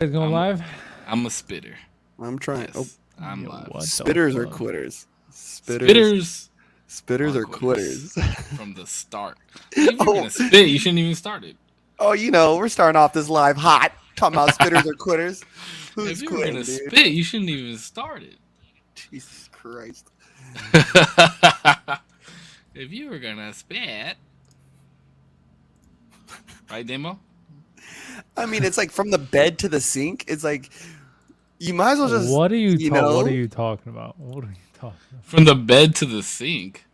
It's going live. I'm a spitter. I'm trying. Yes, I'm live. Spitters or quitters? Spitters Spitters are or quitters? from the start. If you're gonna spit, you shouldn't even start it. We're starting off this live hot. Talking about spitters or quitters. Who's If you're quitting, gonna dude? spit, you shouldn't even start it. Jesus Christ. If you were gonna spit, right, Demo? I mean, it's like from the bed to the sink. It's like you might as well just. What are you know? What are you talking about? What are you talking about? From the bed to the sink.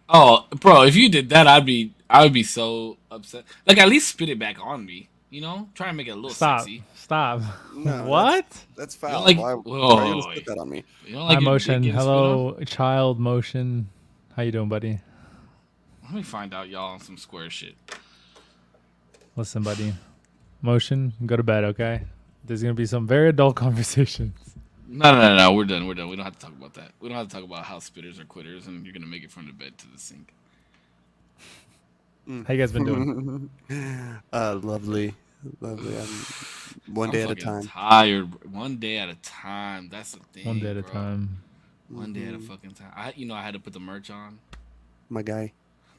Oh, bro, if you did that, I would be so upset. Like, at least spit it back on me. You know, try and make it a little sexy. Stop. No, What? That's foul. Like- why whoa, are you gonna spit that on me? You don't Hi, like your Motion. dick getting spit on? Hello, child. Motion. How you doing, buddy? Let me find out y'all on some square shit. Listen, buddy. Motion. Go to bed, okay? There's gonna be some very adult conversations. No. We're done. We don't have to talk about that. We don't have to talk about how spitters are quitters, and you're gonna make it from the bed to the sink. How you guys been doing? Lovely. One day at a fucking time. Tired. One day at a time. That's the thing. One day at a bro. time. One day at a fucking time. I had to put the merch on. My guy.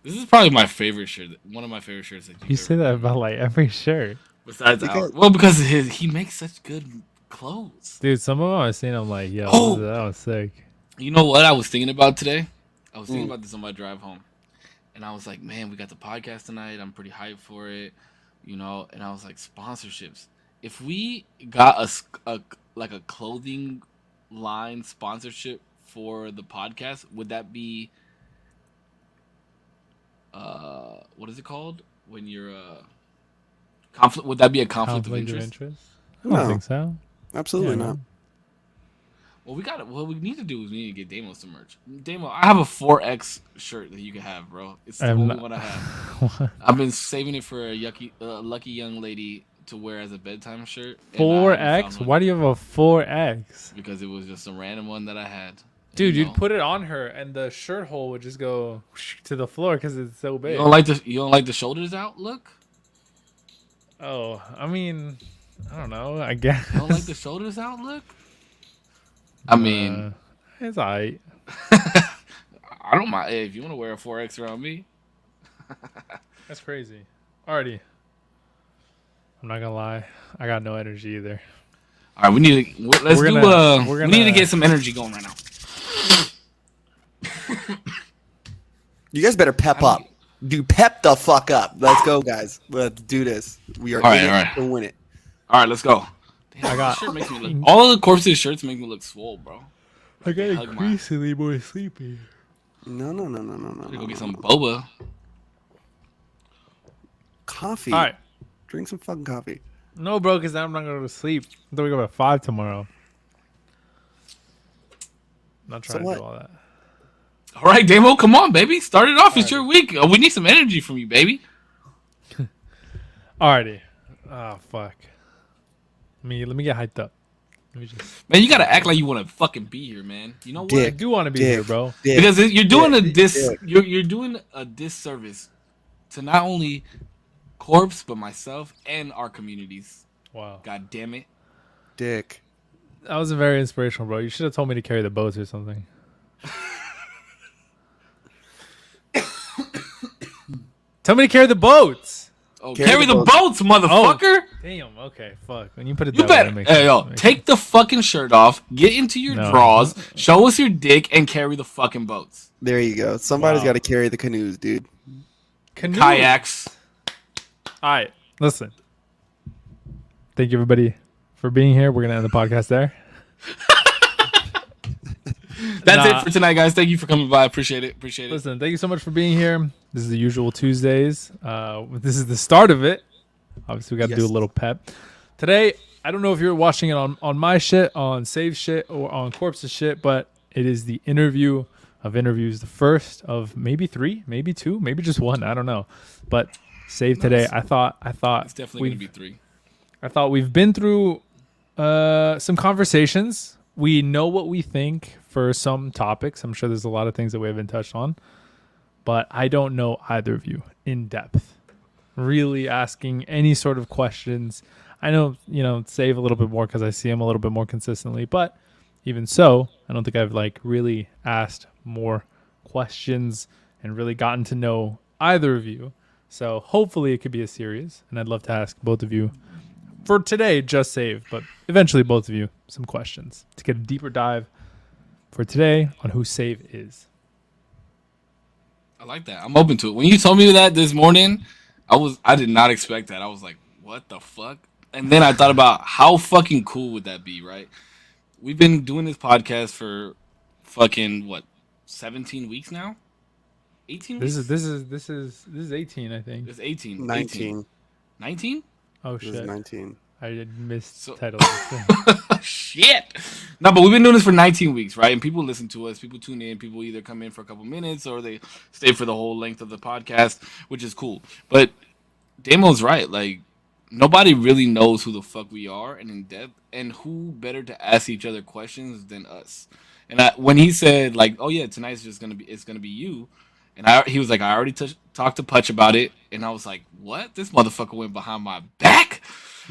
This is probably my favorite shirt. One of my favorite shirts that You say that about like every shirt, Besides Because- because he makes such good clothes. dude. Some of them I seen, I'm like, yo, Oh! that was sick. You know what I was thinking about today? I was thinking about this on my drive home. And I was like, man, we got the podcast tonight. I'm pretty hyped for it. You know, and I was like, sponsorships. If we got a clothing line sponsorship for the podcast, would that be what is it called? When you're conflict, would that be a conflict of interest? I don't No. think so. Absolutely Yeah, not. Well, what we need to do is we need to get Damo some merch. Damo, I have a 4X shirt that you can have, bro. It's the I'm only not- one I have. I've been saving it for a lucky young lady to wear as a bedtime shirt. and I haven't 4X? found one Why do you have a 4X? Because it was just a random one that I had. Dude, You you'd know? put it on her, and the shirt hole would just go to the floor because it's so big. You don't like the shoulders out look? Oh, I mean, I don't know. I guess. You don't like the shoulders out look? I mean, it's alright. I don't mind. Hey, if you want to wear a 4X around me, That's crazy. Alrighty. I'm not gonna lie. I got no energy either. all right, we need to We're we need to gonna- get some energy going right now. You guys better pep up. Do pep the fuck up. Let's go, guys. Let's do this. We are All right, in it all right. to win it. All right, let's go. Damn, I got- this shirt makes me look. All of the Korpsx shirts make me look swole, bro. I got Hug my- increasingly more sleepy. No. Gotta go get some boba. Coffee. Alright. Drink some fucking coffee. No, bro, because I'm not going to go to sleep. Then we go at 5 tomorrow. Not trying to what? do all that. All right, Damo, come on, baby. Start it off. It's your week. We need some energy from you, baby. Alrighty. Oh, fuck. Let me get hyped up. Let me just. Man, you gotta act like you want to fucking be here, man. You know what? I Dick. do want to be Dick. here, bro. Dick. Because you're doing a Dick. you're doing a disservice to not only Korpsx but myself and our communities. Wow. God damn it. Dick. That was very inspirational, bro. You should have told me to carry the boats or something. Tell me to carry the boats. Oh, Carry carry the the boats, motherfucker. Damn. Okay. Fuck. When you put it You that way, better, it makes hey sense. yo, It makes take sense. the fucking shirt off, get into your No. drawers, show us your dick, and carry the fucking boats, There you go. Somebody's Wow. got to carry the canoes, dude. Canoe. kayaks. All right. Listen. Thank you, everybody, for being here. We're gonna end the podcast there. That's Nah. it for tonight, guys. Thank you for coming by. Appreciate it. Listen, thank you so much for being here. This is the usual Tuesdays. This is the start of it. Obviously, we got to do a Yes. little pep. Today, I don't know if you're watching it on my shit, on Save shit, or on Korps's shit, but it is the interview of interviews, the first of maybe 3, maybe 2, maybe just 1. I don't know. But Save today, I thought It's definitely gonna be 3. I thought we've been through some conversations. We know what we think for some topics. I'm sure there's a lot of things that we haven't touched on, but I don't know either of you in depth. Really asking any sort of questions. I know, Save a little bit more because I see him a little bit more consistently. But even so, I don't think I've like really asked more questions and really gotten to know either of you. So hopefully it could be a series, and I'd love to ask both of you for today, just Save, but eventually both of you some questions to get a deeper dive for today on who Save is. I like that. I'm open to it. When you told me that this morning, I did not expect that. I was like, what the fuck? And then I thought about how fucking cool would that be, right? We've been doing this podcast for fucking what, 17 weeks now? 18 weeks? This is 18, I think. It's 18. 19. 19? Oh This is shit. 19. I did miss So- title. Shit. No, but we've been doing this for 19 weeks, right? And people listen to us. People tune in. People either come in for a couple minutes or they stay for the whole length of the podcast, which is cool. But Damo's right. Like, nobody really knows who the fuck we are and in depth, and who better to ask each other questions than us. And when he said, like, oh yeah, tonight's just it's gonna be you, and he was like, I already talked to Putch about it, and I was like, what? This motherfucker went behind my back.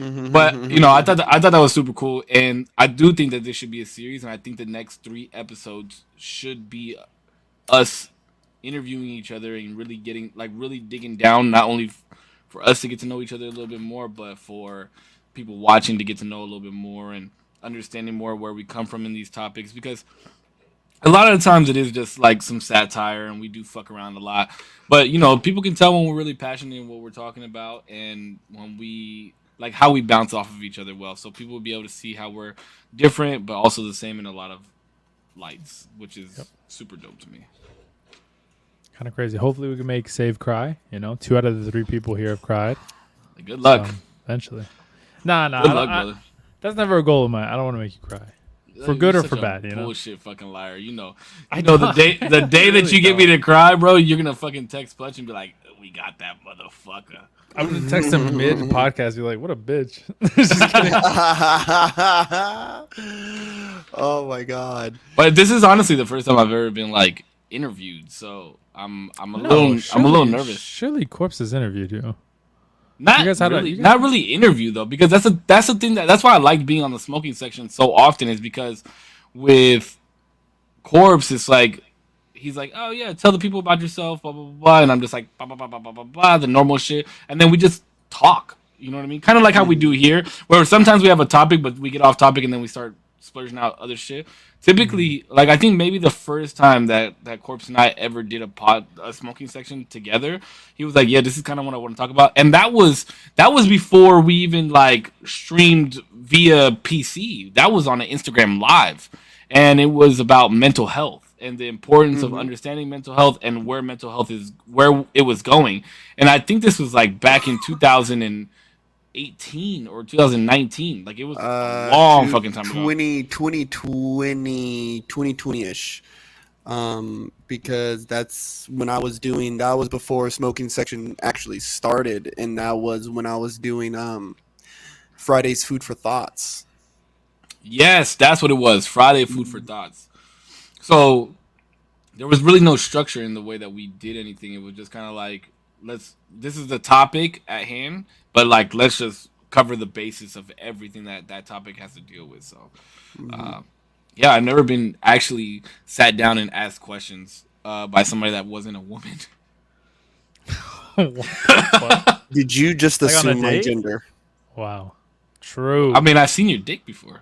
But I thought that was super cool, and I do think that this should be a series, and I think the next 3 episodes should be us interviewing each other and really digging down, not only for us to get to know each other a little bit more, but for people watching to get to know a little bit more and understanding more where we come from in these topics, because a lot of the times it is just like some satire and we do fuck around a lot, but people can tell when we're really passionate in what we're talking about, and when we like how we bounce off of each other well, so people will be able to see how we're different but also the same in a lot of lights, which is super dope to me. Kind of crazy. Hopefully we can make Save cry. 2 out of the 3 people here have cried. Good luck. Eventually. Nah. Good luck, brother. That's never a goal of mine. I don't want to make you cry. For good or for bad, Bullshit fucking liar. The day that you get me to cry, bro, you're gonna fucking text Putch and be like, we got that motherfucker. I'm gonna text him mid podcast, be like, what a bitch. Just kidding. Oh my god. But this is honestly the first time I've ever been like interviewed, so I'm a little nervous. Surely Korpsx has interviewed you. Not You guys had a- really, you guys- not really interview though, because that's the thing that's why I like being on the smoking section so often, is because with Korpsx, it's like he's like, oh yeah, tell the people about yourself, blah blah blah, blah. And I'm just like blah blah blah blah blah blah blah, the normal shit, and then we just talk. You know what I mean? Kind of like how we do here, where sometimes we have a topic, but we get off topic and then we start splurging out other shit. Typically, like I think maybe the first time that Korpsx and I ever did a smoking section together, he was like, "Yeah, this is kind of what I want to talk about," and that was before we even like streamed via PC. That was on an Instagram Live, and it was about mental health and the importance of understanding mental health and where mental health is, where it was going. And I think this was like back in 2018 or 2019. Like it was a long fucking time ago. 2020-ish. Because that's when that was before smoking section actually started, and that was when I was doing Friday's Food for Thoughts. Yes, that's what it was. Friday Food for Thoughts. So there was really no structure in the way that we did anything. It was just kind of like, this is the topic at hand, but like let's just cover the basis of everything that topic has to deal with. So yeah, I've never been actually sat down and asked questions by somebody that wasn't a woman. What the fuck? Did you just Like on a assume my date? gender? Wow. True. I mean, I've seen your dick before.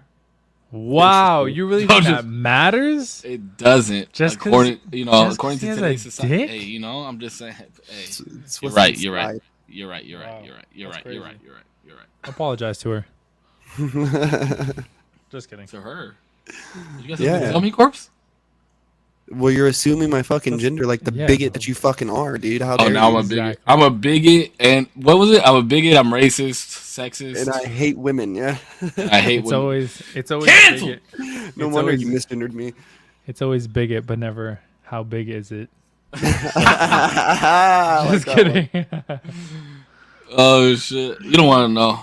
Wow, you really think that matters? It doesn't. Just 'cause- according just to 'cause today's he has a society. dick? Hey, I'm just saying. Hey, It's you're what's right. You're right. inside. You're right. You're right. Wow. You're right. You're That's right. You're crazy. right. You're right. You're right. I apologize to her. Just kidding. To her. You guys Yeah. tell me, Corpse? Well, you're assuming my fucking gender like the yeah. bigot that you fucking are, dude. How Oh, dare now you? I'm a bigot. Exactly. I'm a bigot, and what was it? I'm a bigot. I'm racist, sexist. And I hate women, yeah. I hate It's women. always Cancel! bigot. No It's wonder always- you misgendered me. It's always bigot, but never how big is it? I like Just that one. kidding. Oh shit! You don't want to know.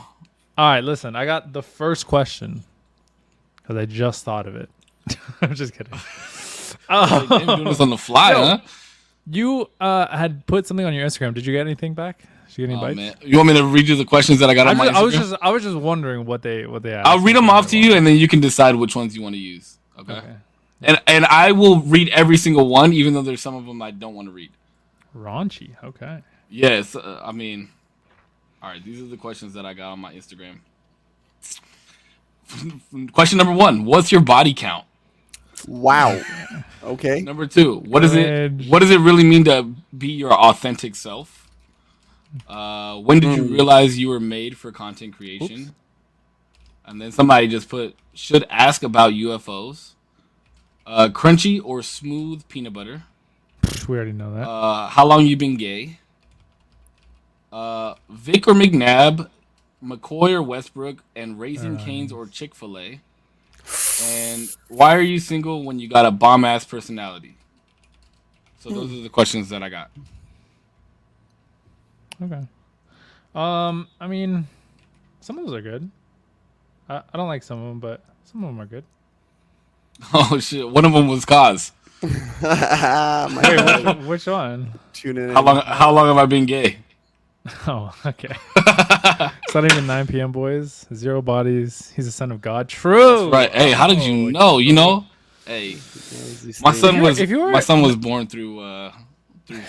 All right, listen. I got the first question because I just thought of it. I'm just kidding. Like, damn, doing this on the fly, Yo. huh? You had put something on your Instagram. Did you get anything back? She get any bites? Man. You want me to read you the questions that I got on my Instagram? I was just wondering what they asked. I'll read them off to you, and then you can decide which ones you want to use. Okay. And I will read every single one, even though there's some of them I don't want to read. Raunchy. Okay. Yes. I mean, all right. These are the questions that I got on my Instagram. Question number 1: what's your body count? Wow. Okay. Number 2: what does it really mean to be your authentic self? When did you realize you were made for content creation? Oops. And then somebody just put, should ask about UFOs. Crunchy or smooth peanut butter? We already know that. How long you been gay? Vic or McNabb, McCoy or Westbrook, and Raising Cane's or Chick-fil-A. And why are you single when you got a bomb-ass personality? So those are the questions that I got. Okay. I mean, some of those are good. I don't like some of them, but some of them are good. Oh shit! One of them was cause. Wait, which one? Tune in. How long have I been gay? Oh, okay. It's not even 9 p.m. boys. 0 bodies. He's a son of God. True. That's right. Hey, how did you know? You know. Hey, my son was born through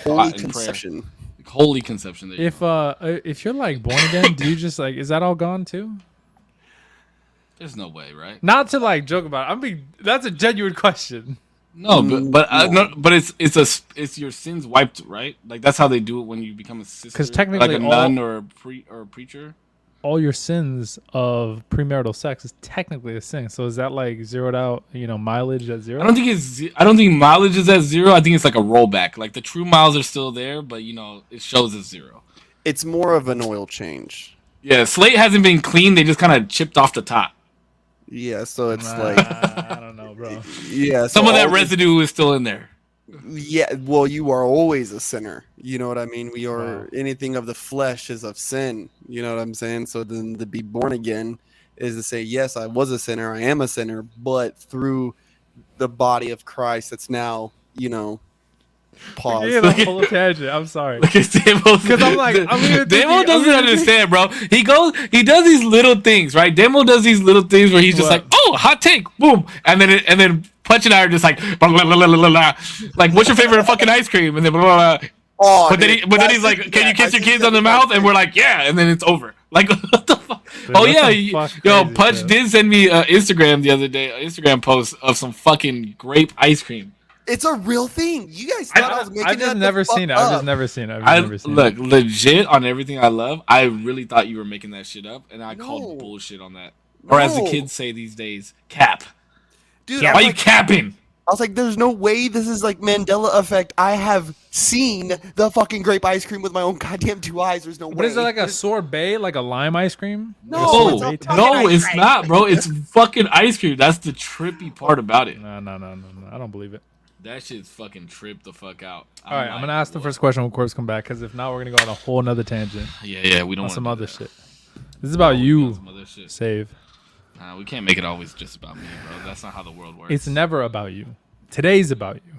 holy conception. Prayer. Holy conception. If you're like born again, do you just like, is that all gone too? There's no way, right? Not to like joke about it. I mean, that's a genuine question. No, but it's your sins wiped, right? Like that's how they do it when you become a sister, because technically, like a nun or a preacher. All your sins of premarital sex is technically a sin. So is that like zeroed out? Mileage at 0? I don't think mileage is at 0. I think it's like a rollback. Like the true miles are still there, but it shows as 0. It's more of an oil change. Yeah, slate hasn't been cleaned. They just kind of chipped off the top. Yeah, so it's I don't know, bro. Yeah, some of that residue is still in there. Yeah, well, you are always a sinner. You know what I mean? We are anything of the flesh is of sin. You know what I'm saying? So then to be born again is to say, yes, I was a sinner, I am a sinner, but through the body of Christ, that's now, pause. Yeah, the whole tangent. I'm sorry. Because I'm like, Demo doesn't understand, bro. He does these little things, right? Demo does these little things where he's just like, oh, hot take, boom, and then Punch and I are just like, blah, blah, blah, blah, blah. Like, what's your favorite fucking ice cream? And then blah, blah, blah. Oh, but then he's like, can you kiss your kids on the mouth? And we're like, yeah, and then it's over. Like, what the fuck? Dude, oh yeah, Punch did send me Instagram the other day, an Instagram post of some fucking grape ice cream. It's a real thing. You guys thought I was making I've just never seen it. I've just never seen it. Look, legit on everything I love. I really thought you were making that shit up, and I called bullshit on that. Or as the kids say these days, cap. Dude, why are you capping? I was like, there's no way this is like Mandela effect. I have seen the fucking grape ice cream with my own goddamn 2 eyes. There's no way. What is it, like a sorbet, like a lime ice cream? No, it's not, bro. It's fucking ice cream. That's the trippy part about it. No. I don't believe it. That shit's fucking tripped the fuck out. All right, I'm going to ask the first question when Korpsx come back, because if not, we're going to go on a whole nother tangent. Yeah, we don't want some other shit. This is about you, Save. Nah, we can't make it always just about me, bro. That's not how the world works. It's never about you. Today's about you.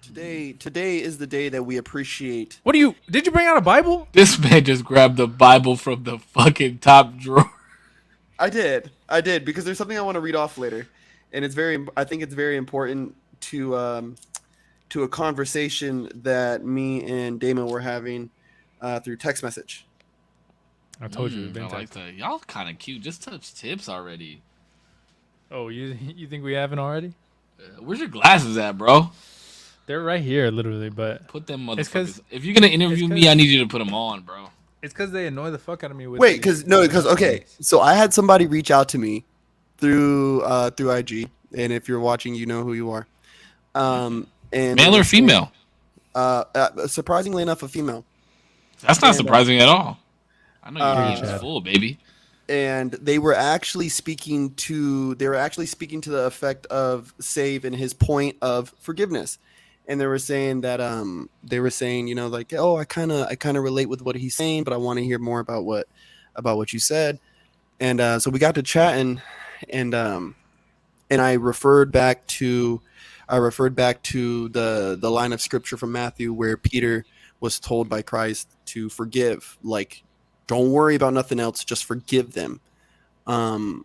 Today is the day that we appreciate. Did you bring out a Bible? This man just grabbed the Bible from the fucking top drawer. I did, because there's something I want to read off later, and I think it's very important to a conversation that me and Damon were having through text message. I told you. I like that. Y'all kind of cute. Just touch tips already. Oh, you think we haven't already? Where's your glasses at, bro? They're right here, literally. But put them motherfuckers. If you're gonna interview me, I need you to put them on, bro. It's because they annoy the fuck out of me. Because okay. So I had somebody reach out to me through IG, and if you're watching, you know who you are. And male or female? Surprisingly enough, a female. That's not surprising at all. I know your hands full, baby. And they were actually speaking to the effect of Save and his point of forgiveness. And they were saying that like, oh, I kind of relate with what he's saying, but I want to hear more about what you said. And so we got to chatting, and I referred back to the line of scripture from Matthew where Peter was told by Christ to forgive. Like, don't worry about nothing else, just forgive them. And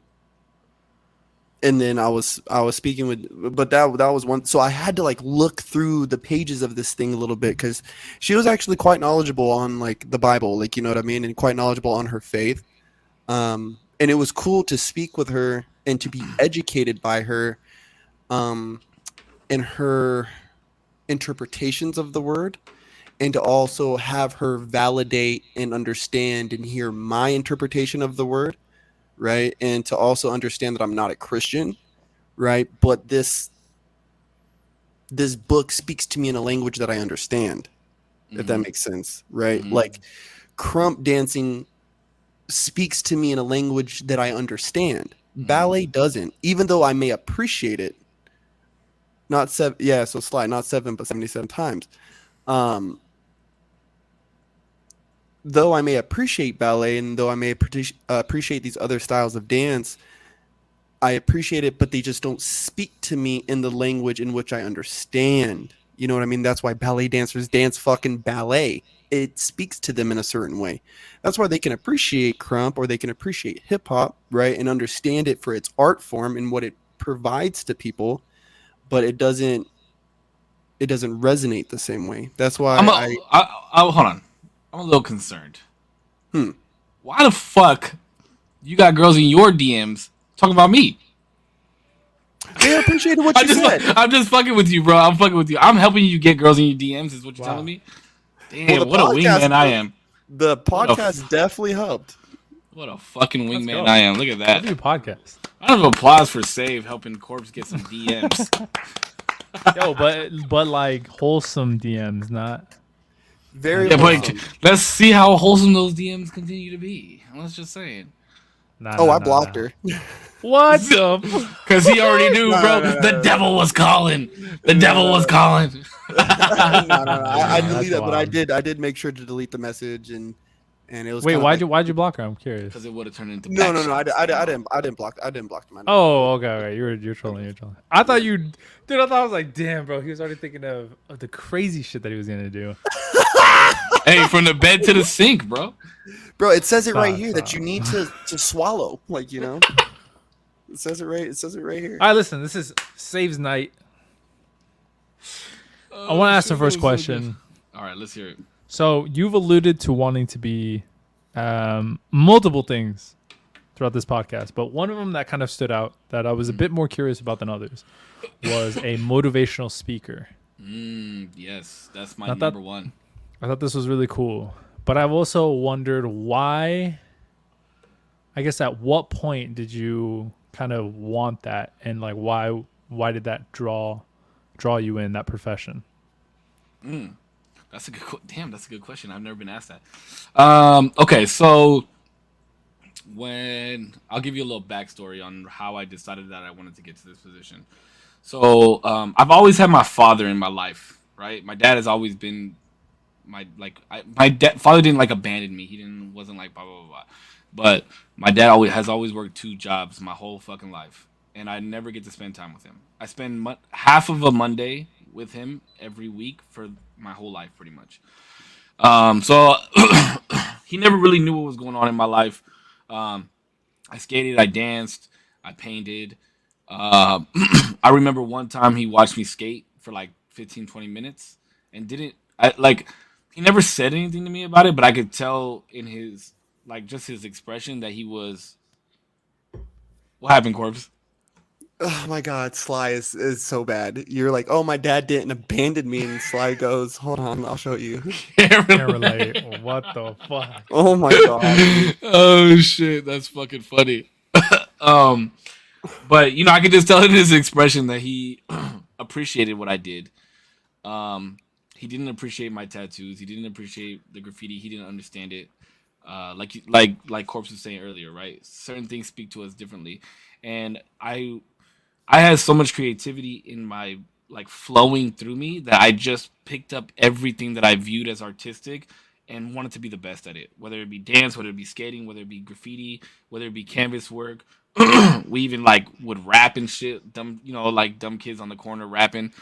then I was speaking with, but that was one. So I had to like look through the pages of this thing a little bit, because she was actually quite knowledgeable on like the Bible, like, you know what I mean, and quite knowledgeable on her faith. And it was cool to speak with her and to be educated by her, in her interpretations of the word, and to also have her validate and understand and hear my interpretation of the word, right? And to also understand that I'm not a Christian, right? But this book speaks to me in a language that I understand, if that makes sense, right? Like, krump dancing speaks to me in a language that I understand. Ballet doesn't, even though I may appreciate it. Not seven, yeah, so slide, not 7, but 77 times. Though I may appreciate ballet, and though I may appreciate these other styles of dance, I appreciate it, but they just don't speak to me in the language in which I understand. You know what I mean? That's why ballet dancers dance fucking ballet. It speaks to them in a certain way. That's why they can appreciate krump, or they can appreciate hip hop, right? And understand it for its art form and what it provides to people, but it doesn't resonate the same way. That's why hold on. I'm a little concerned. Why the fuck you got girls in your DMs talking about me? They appreciated what you said. I'm just fucking with you, bro. I'm fucking with you. I'm helping you get girls in your DMs, is what you're telling me? Damn, what a wingman I am. The podcast definitely helped. What a fucking wingman I am. Look at that. Let's do a podcast. Round of applause for Save helping Korpsx get some DMs. Yo, but like wholesome DMs, not very. Yeah, but let's see how wholesome those DMs continue to be. Let's just saying. I blocked her. What the? Because he already knew, bro. The devil was calling. The devil was calling. I deleted it, but I did make sure to delete the message, and it was. Wait, why'd you block her? I'm curious. Because it would have turned into no. I didn't block them. Oh, okay. You're trolling. I thought I was like, damn, bro. He was already thinking of the crazy shit that he was gonna do. Hey, from the bed to the sink, bro. Bro, it says it right here that you need to swallow, like, you know. It says it right here. All right, listen. This is Save's night. I want to ask the first question. All right, let's hear it. So you've alluded to wanting to be multiple things throughout this podcast, but one of them that kind of stood out that I was a bit more curious about than others was a motivational speaker. Yes, that's my number one. I thought this was really cool, but I've also wondered why. I guess at what point did you kind of want that, and like why did that draw you in that profession? That's a good question. I've never been asked that. Okay, so I'll give you a little backstory on how I decided that I wanted to get to this position. So I've always had my father in my life, right? My dad has always been my father didn't like abandon me. He wasn't like blah blah blah blah. But my dad has always worked 2 jobs my whole fucking life, and I never get to spend time with him. I spend half of a Monday with him every week for my whole life, pretty much. So he never really knew what was going on in my life. I skated, I danced, I painted. I remember one time he watched me skate for like 15, 20 minutes and he never said anything to me about it, but I could tell in his, like, just his expression that he was. What happened, Korpsx? Oh my God, Sly is so bad. You're like, oh, my dad didn't abandon me, and Sly goes, hold on, I'll show you. Can't relate. What the fuck? Oh my God. Oh shit, that's fucking funny. But I could just tell in his expression that he appreciated what I did. He didn't appreciate my tattoos. He didn't appreciate the graffiti. He didn't understand it. Like Korpsx was saying earlier, right? Certain things speak to us differently, and I had so much creativity in my flowing through me that I just picked up everything that I viewed as artistic and wanted to be the best at it. Whether it be dance, whether it be skating, whether it be graffiti, whether it be canvas work. We even would rap and shit. Dumb kids on the corner rapping.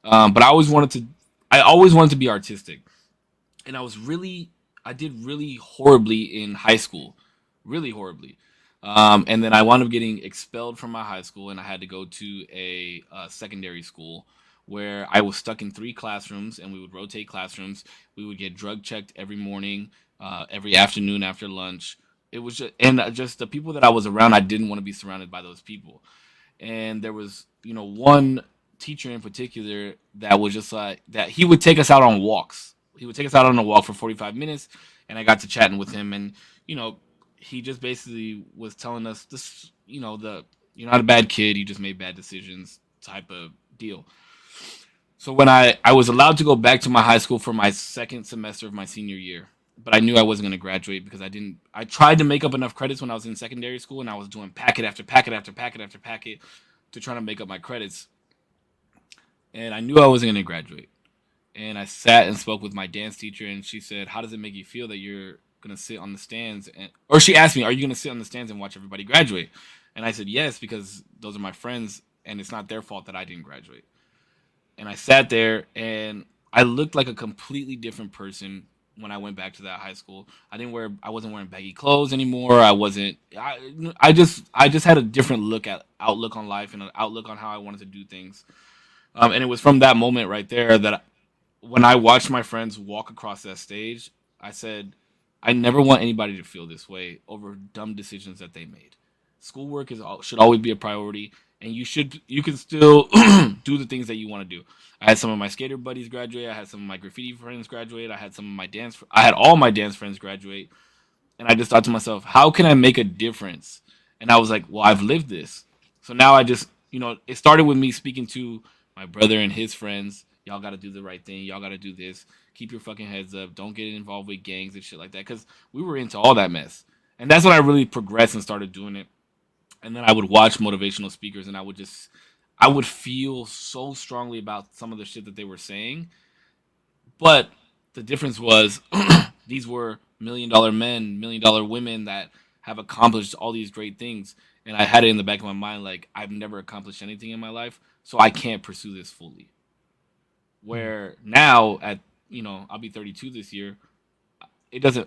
But I always wanted to be artistic. and I did really horribly in high school, really horribly. And then I wound up getting expelled from my high school, and I had to go to a secondary school where I was stuck in three classrooms, and we would rotate classrooms. We would get drug checked every morning, every afternoon after lunch. It was just the people that I was around. I didn't want to be surrounded by those people. And there was, one teacher in particular that was just like that. He would take us out on walks. He would take us out on a walk for 45 minutes, and I got to chatting with him, and you know, he just basically was telling us this, you're not a bad kid, you just made bad decisions type of deal. So when I was allowed to go back to my high school for my second semester of my senior year, but I knew I wasn't going to graduate because I tried to make up enough credits when I was in secondary school, and I was doing packet after packet after packet after packet to try to make up my credits, and I knew I wasn't going to graduate. And I sat and spoke with my dance teacher, and she said, "How does it make you feel that you're gonna sit on the stands?" Or she asked me, "Are you gonna sit on the stands and watch everybody graduate?" And I said, "Yes, because those are my friends, and it's not their fault that I didn't graduate." And I sat there, and I looked like a completely different person when I went back to that high school. I wasn't wearing baggy clothes anymore. I just had a different outlook on life and an outlook on how I wanted to do things. And it was from that moment right there that when I watched my friends walk across that stage, I said, I never want anybody to feel this way over dumb decisions that they made. Schoolwork should always be a priority, and you can still do the things that you want to do. I had some of my skater buddies graduate. I had some of my graffiti friends graduate. I had all my dance friends graduate, and I just thought to myself, how can I make a difference? And I was like, well, I've lived this. So now it started with me speaking to my brother and his friends. Y'all got to do the right thing. Y'all got to do this. Keep your fucking heads up. Don't get involved with gangs and shit like that. Because we were into all that mess. And that's when I really progressed and started doing it. And then I would watch motivational speakers, and I would feel so strongly about some of the shit that they were saying. But the difference was these were $1 million men, $1 million women that have accomplished all these great things. And I had it in the back of my mind, like, I've never accomplished anything in my life, so I can't pursue this fully. Where now I'll be 32 this year.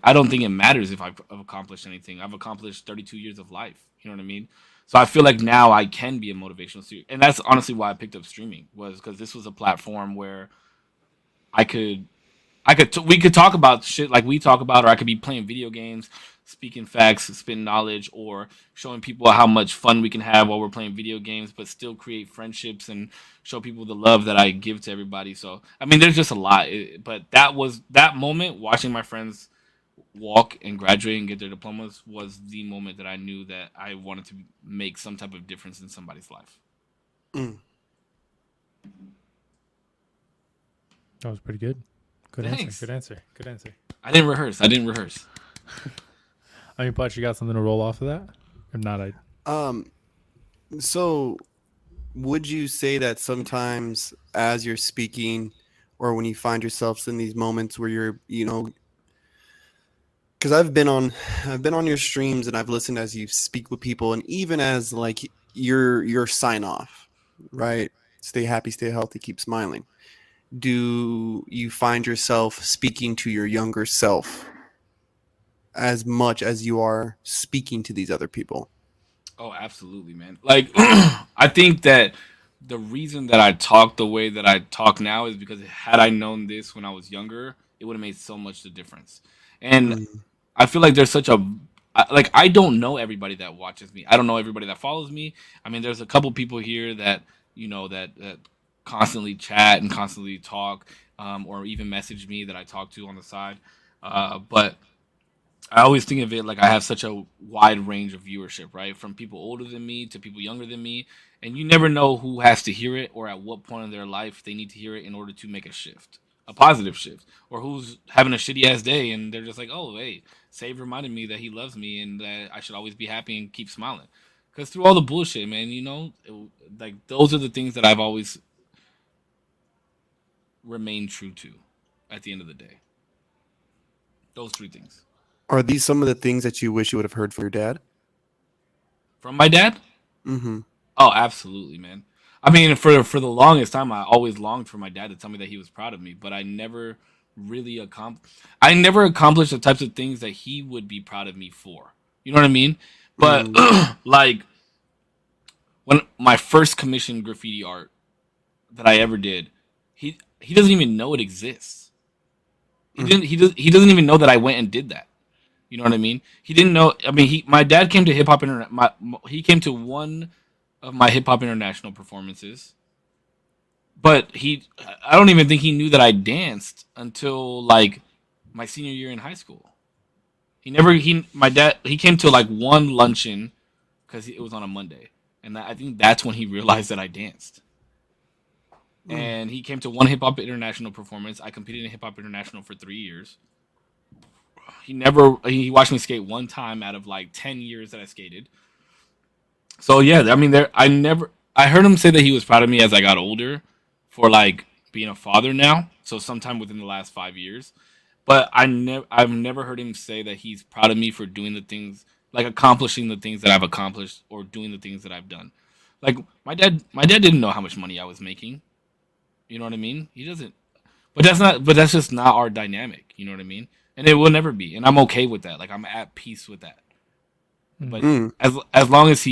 I don't think it matters if I've accomplished anything. I've accomplished 32 years of life. You know what I mean? So I feel like now I can be a motivational speaker. And that's honestly why I picked up streaming, was because this was a platform where I could we could talk about shit like we talk about, or I could be playing video games, speaking facts, spitting knowledge, or showing people how much fun we can have while we're playing video games, but still create friendships and show people the love that I give to everybody. So I mean, there's just a lot. But that moment, watching my friends walk and graduate and get their diplomas, was the moment that I knew that I wanted to make some type of difference in somebody's life. Mm. That was pretty good. Good Thanks. answer. Good answer. Good answer. I didn't rehearse. I mean, Butch, you got something to roll off of that? Or not? So would you say that sometimes as you're speaking, or when you find yourselves in these moments where you're, because I've been on your streams and I've listened as you speak with people, and even as like your sign off, right? Stay happy, stay healthy, keep smiling. Do you find yourself speaking to your younger self as much as you are speaking to these other people? Oh, absolutely, man. Like, I think that the reason that I talk the way that I talk now is because had I known this when I was younger, it would have made so much the difference. And Mm. I feel like I don't know everybody that watches me. I don't know everybody that follows me. I mean, there's a couple people here that that constantly chat and constantly talk, or even message me that I talk to on the side. But I always think of it like I have such a wide range of viewership, right? From people older than me to people younger than me. And you never know who has to hear it or at what point in their life they need to hear it in order to make a shift, a positive shift, or who's having a shitty ass day and they're just like, oh, hey, Save reminded me that he loves me and that I should always be happy and keep smiling. Because through all the bullshit, man, like those are the things that I've always remained true to at the end of the day. Those three things. Are these some of the things that you wish you would have heard from your dad? From my dad? Mm-hmm. Oh, absolutely, man. I mean, for the longest time, I always longed for my dad to tell me that he was proud of me, but I never really I never accomplished the types of things that he would be proud of me for. You know what I mean? But Mm. like when my first commissioned graffiti art that I ever did, he doesn't even know it exists. Mm. He doesn't even know that I went and did that. You know what I mean? He didn't know. I mean, my dad came to hip hop internet. He came to one of my hip hop international performances, but I don't even think he knew that I danced until like my senior year in high school. My dad, he came to like one luncheon because it was on a Monday, and I think that's when he realized that I danced. Mm. And he came to one hip hop international performance. I competed in hip hop international for 3 years. He watched me skate one time out of like 10 years that I skated. So yeah, I mean, I heard him say that he was proud of me as I got older, for like being a father now. So sometime within the last 5 years, but I've never heard him say that he's proud of me for doing the things, like accomplishing the things that I've accomplished or doing the things that I've done. Like my dad didn't know how much money I was making. You know what I mean? He doesn't. But that's just not our dynamic. You know what I mean? And it will never be. And I'm okay with that. Like I'm at peace with that. But Mm. as long as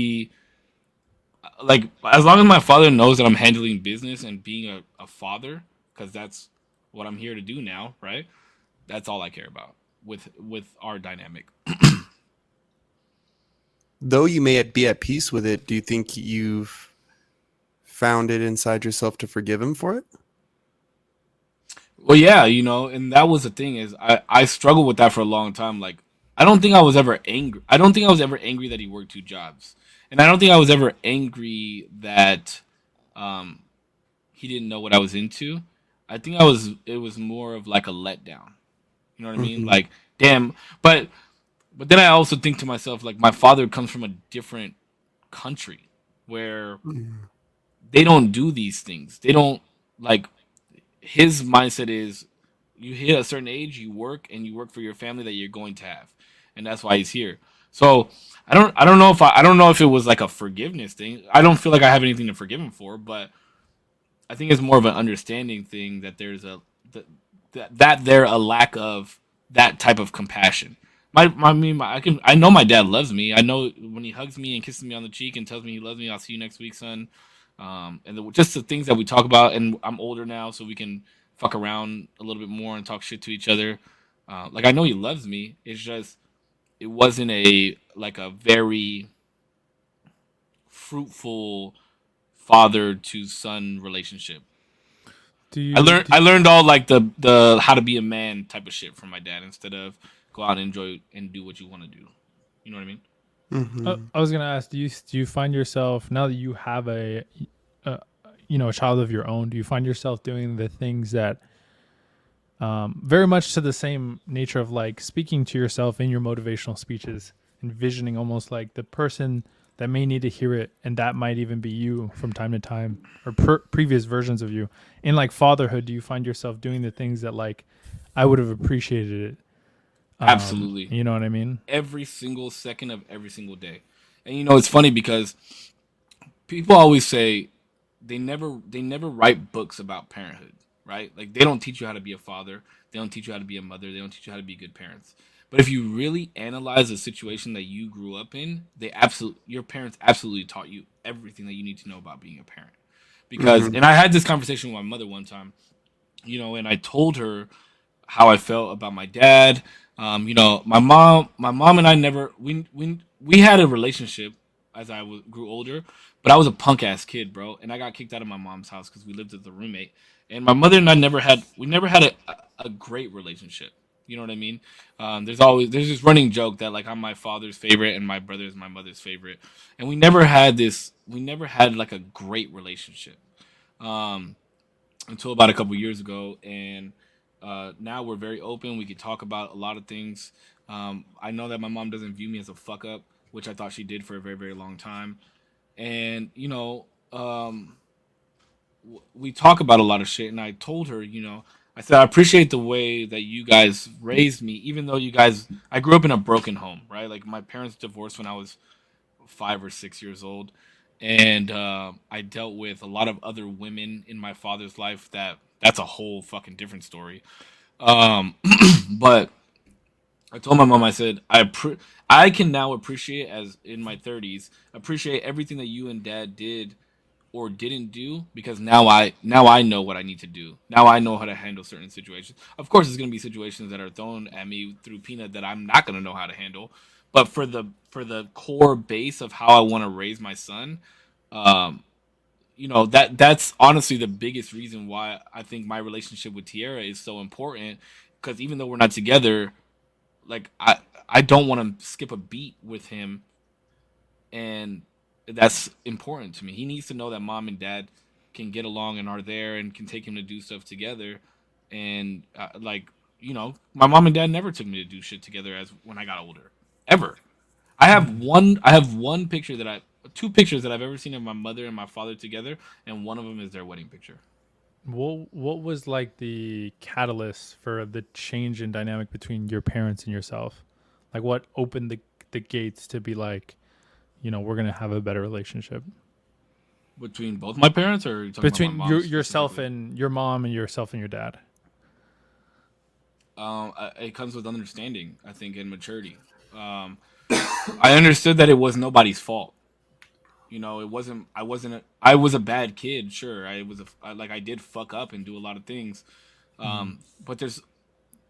as long as my father knows that I'm handling business and being a father, because that's what I'm here to do now, right? That's all I care about with our dynamic. Though you may be at peace with it, do you think you've found it inside yourself to forgive him for it? Well, yeah, you know, and that was the thing is I struggled with that for a long time. Like I don't think I was ever angry. I don't think I was ever angry that he worked 2 jobs, and I don't think I was ever angry that um, he didn't know what I was into. I think I was. It was more of like a letdown. You know what I mean? Mm-hmm. Like, damn. But then I also think to myself, like, my father comes from a different country where they don't do these things. They don't like his mindset is you hit a certain age, you work and you work for your family that you're going to have, and that's why he's here. So I don't know if it was like a forgiveness thing. I don't feel like I have anything to forgive him for, but I think it's more of an understanding thing that there's that there a lack of that type of compassion. I know my dad loves me. I know when he hugs me and kisses me on the cheek and tells me he loves me. I'll see you next week, son. Just the things that we talk about, and I'm older now, so we can fuck around a little bit more and talk shit to each other. Like I know he loves me. It's just it wasn't a very fruitful father to son relationship. Do you? I learned all like the how to be a man type of shit from my dad instead of go out and enjoy and do what you want to do. You know what I mean? Mm-hmm. I was gonna ask. Do you find yourself now that you have a a child of your own? Do you find yourself doing the things that very much to the same nature of like speaking to yourself in your motivational speeches, envisioning almost like the person that may need to hear it, and that might even be you from time to time, or previous versions of you. In like fatherhood, do you find yourself doing the things that like I would have appreciated it? Absolutely. You know what I mean? Every single second of every single day. And you know it's funny because people always say they never write books about parenthood, right? Like they don't teach you how to be a father, they don't teach you how to be a mother, they don't teach you how to be good parents. But if you really analyze the situation that you grew up in, your parents absolutely taught you everything that you need to know about being a parent. Because Mm-hmm. and I had this conversation with my mother one time, and I told her how I felt about my dad. My mom and I never we had a relationship as grew older, but I was a punk ass kid, bro, and I got kicked out of my mom's house because we lived with a roommate. And my mother and I never had a great relationship. You know what I mean? There's this running joke that like I'm my father's favorite and my brother is my mother's favorite, and we never had like a great relationship. Um, until about a couple years ago, and now we're very open. We could talk about a lot of things. I know that my mom doesn't view me as a fuck up, which I thought she did for a very very long time. And we talk about a lot of shit. And I told her, I said I appreciate the way that you guys raised me, even though I grew up in a broken home, right? Like my parents divorced when I was 5 or 6 years old, and I dealt with a lot of other women in my father's life. That's a whole fucking different story. But I told my mom, I said, I can now appreciate, as in my 30s, appreciate everything that you and dad did or didn't do, because now I know what I need to do. Now I know how to handle certain situations. Of course, there's going to be situations that are thrown at me through Peanut that I'm not going to know how to handle. But for the core base of how I want to raise my son, um, that's honestly the biggest reason why I think my relationship with Tierra is so important. Because even though we're not together, like I don't want to skip a beat with him, and that's important to me. He needs to know that mom and dad can get along and are there and can take him to do stuff together. And my mom and dad never took me to do shit together as when I got older, ever. I have one picture that I two pictures that I've ever seen of my mother and my father together, and one of them is their wedding picture. What was like the catalyst for the change in dynamic between your parents and yourself? Like what opened the gates to be like, we're gonna have a better relationship Between both my parents, or are you talking about my between mom yourself specifically? and your mom and yourself and your dad. It comes with understanding, I think, and maturity. Um, I understood that it was nobody's fault. It wasn't. I was a bad kid. Sure, I did fuck up and do a lot of things. Mm-hmm. But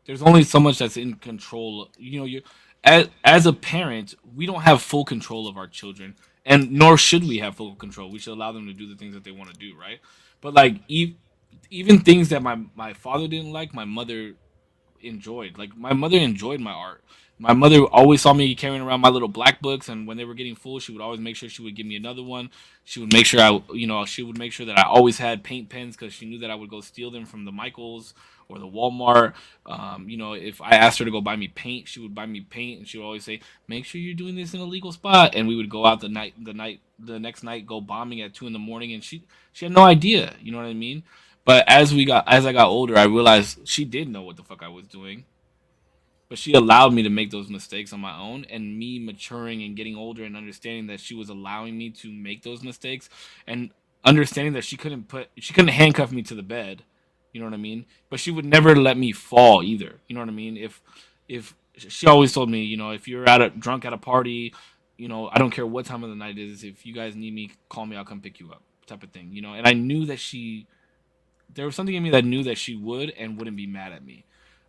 there's only so much that's in control. You as a parent, we don't have full control of our children, and nor should we have full control. We should allow them to do the things that they want to do, right? But like even things that my father didn't like, my mother enjoyed. Like my mother enjoyed my art. My mother always saw me carrying around my little black books, and when they were getting full, she would always make sure she would give me another one. She would make sure she would make sure that I always had paint pens because she knew that I would go steal them from the Michaels or the Walmart. If I asked her to go buy me paint, she would buy me paint, and she would always say, "Make sure you're doing this in a legal spot." And we would go out the next night, go bombing at 2 in the morning, and she had no idea. You know what I mean? But as I got older, I realized she did know what the fuck I was doing, but she allowed me to make those mistakes on my own. And me maturing and getting older and understanding that she was allowing me to make those mistakes, and understanding that she couldn't handcuff me to the bed. You know what I mean? But she would never let me fall either. You know what I mean? If she always told me, if you're drunk at a party, I don't care what time of the night it is. If you guys need me, call me. I'll come pick you up, type of thing. And I knew that there was something in me that knew that she would and wouldn't be mad at me.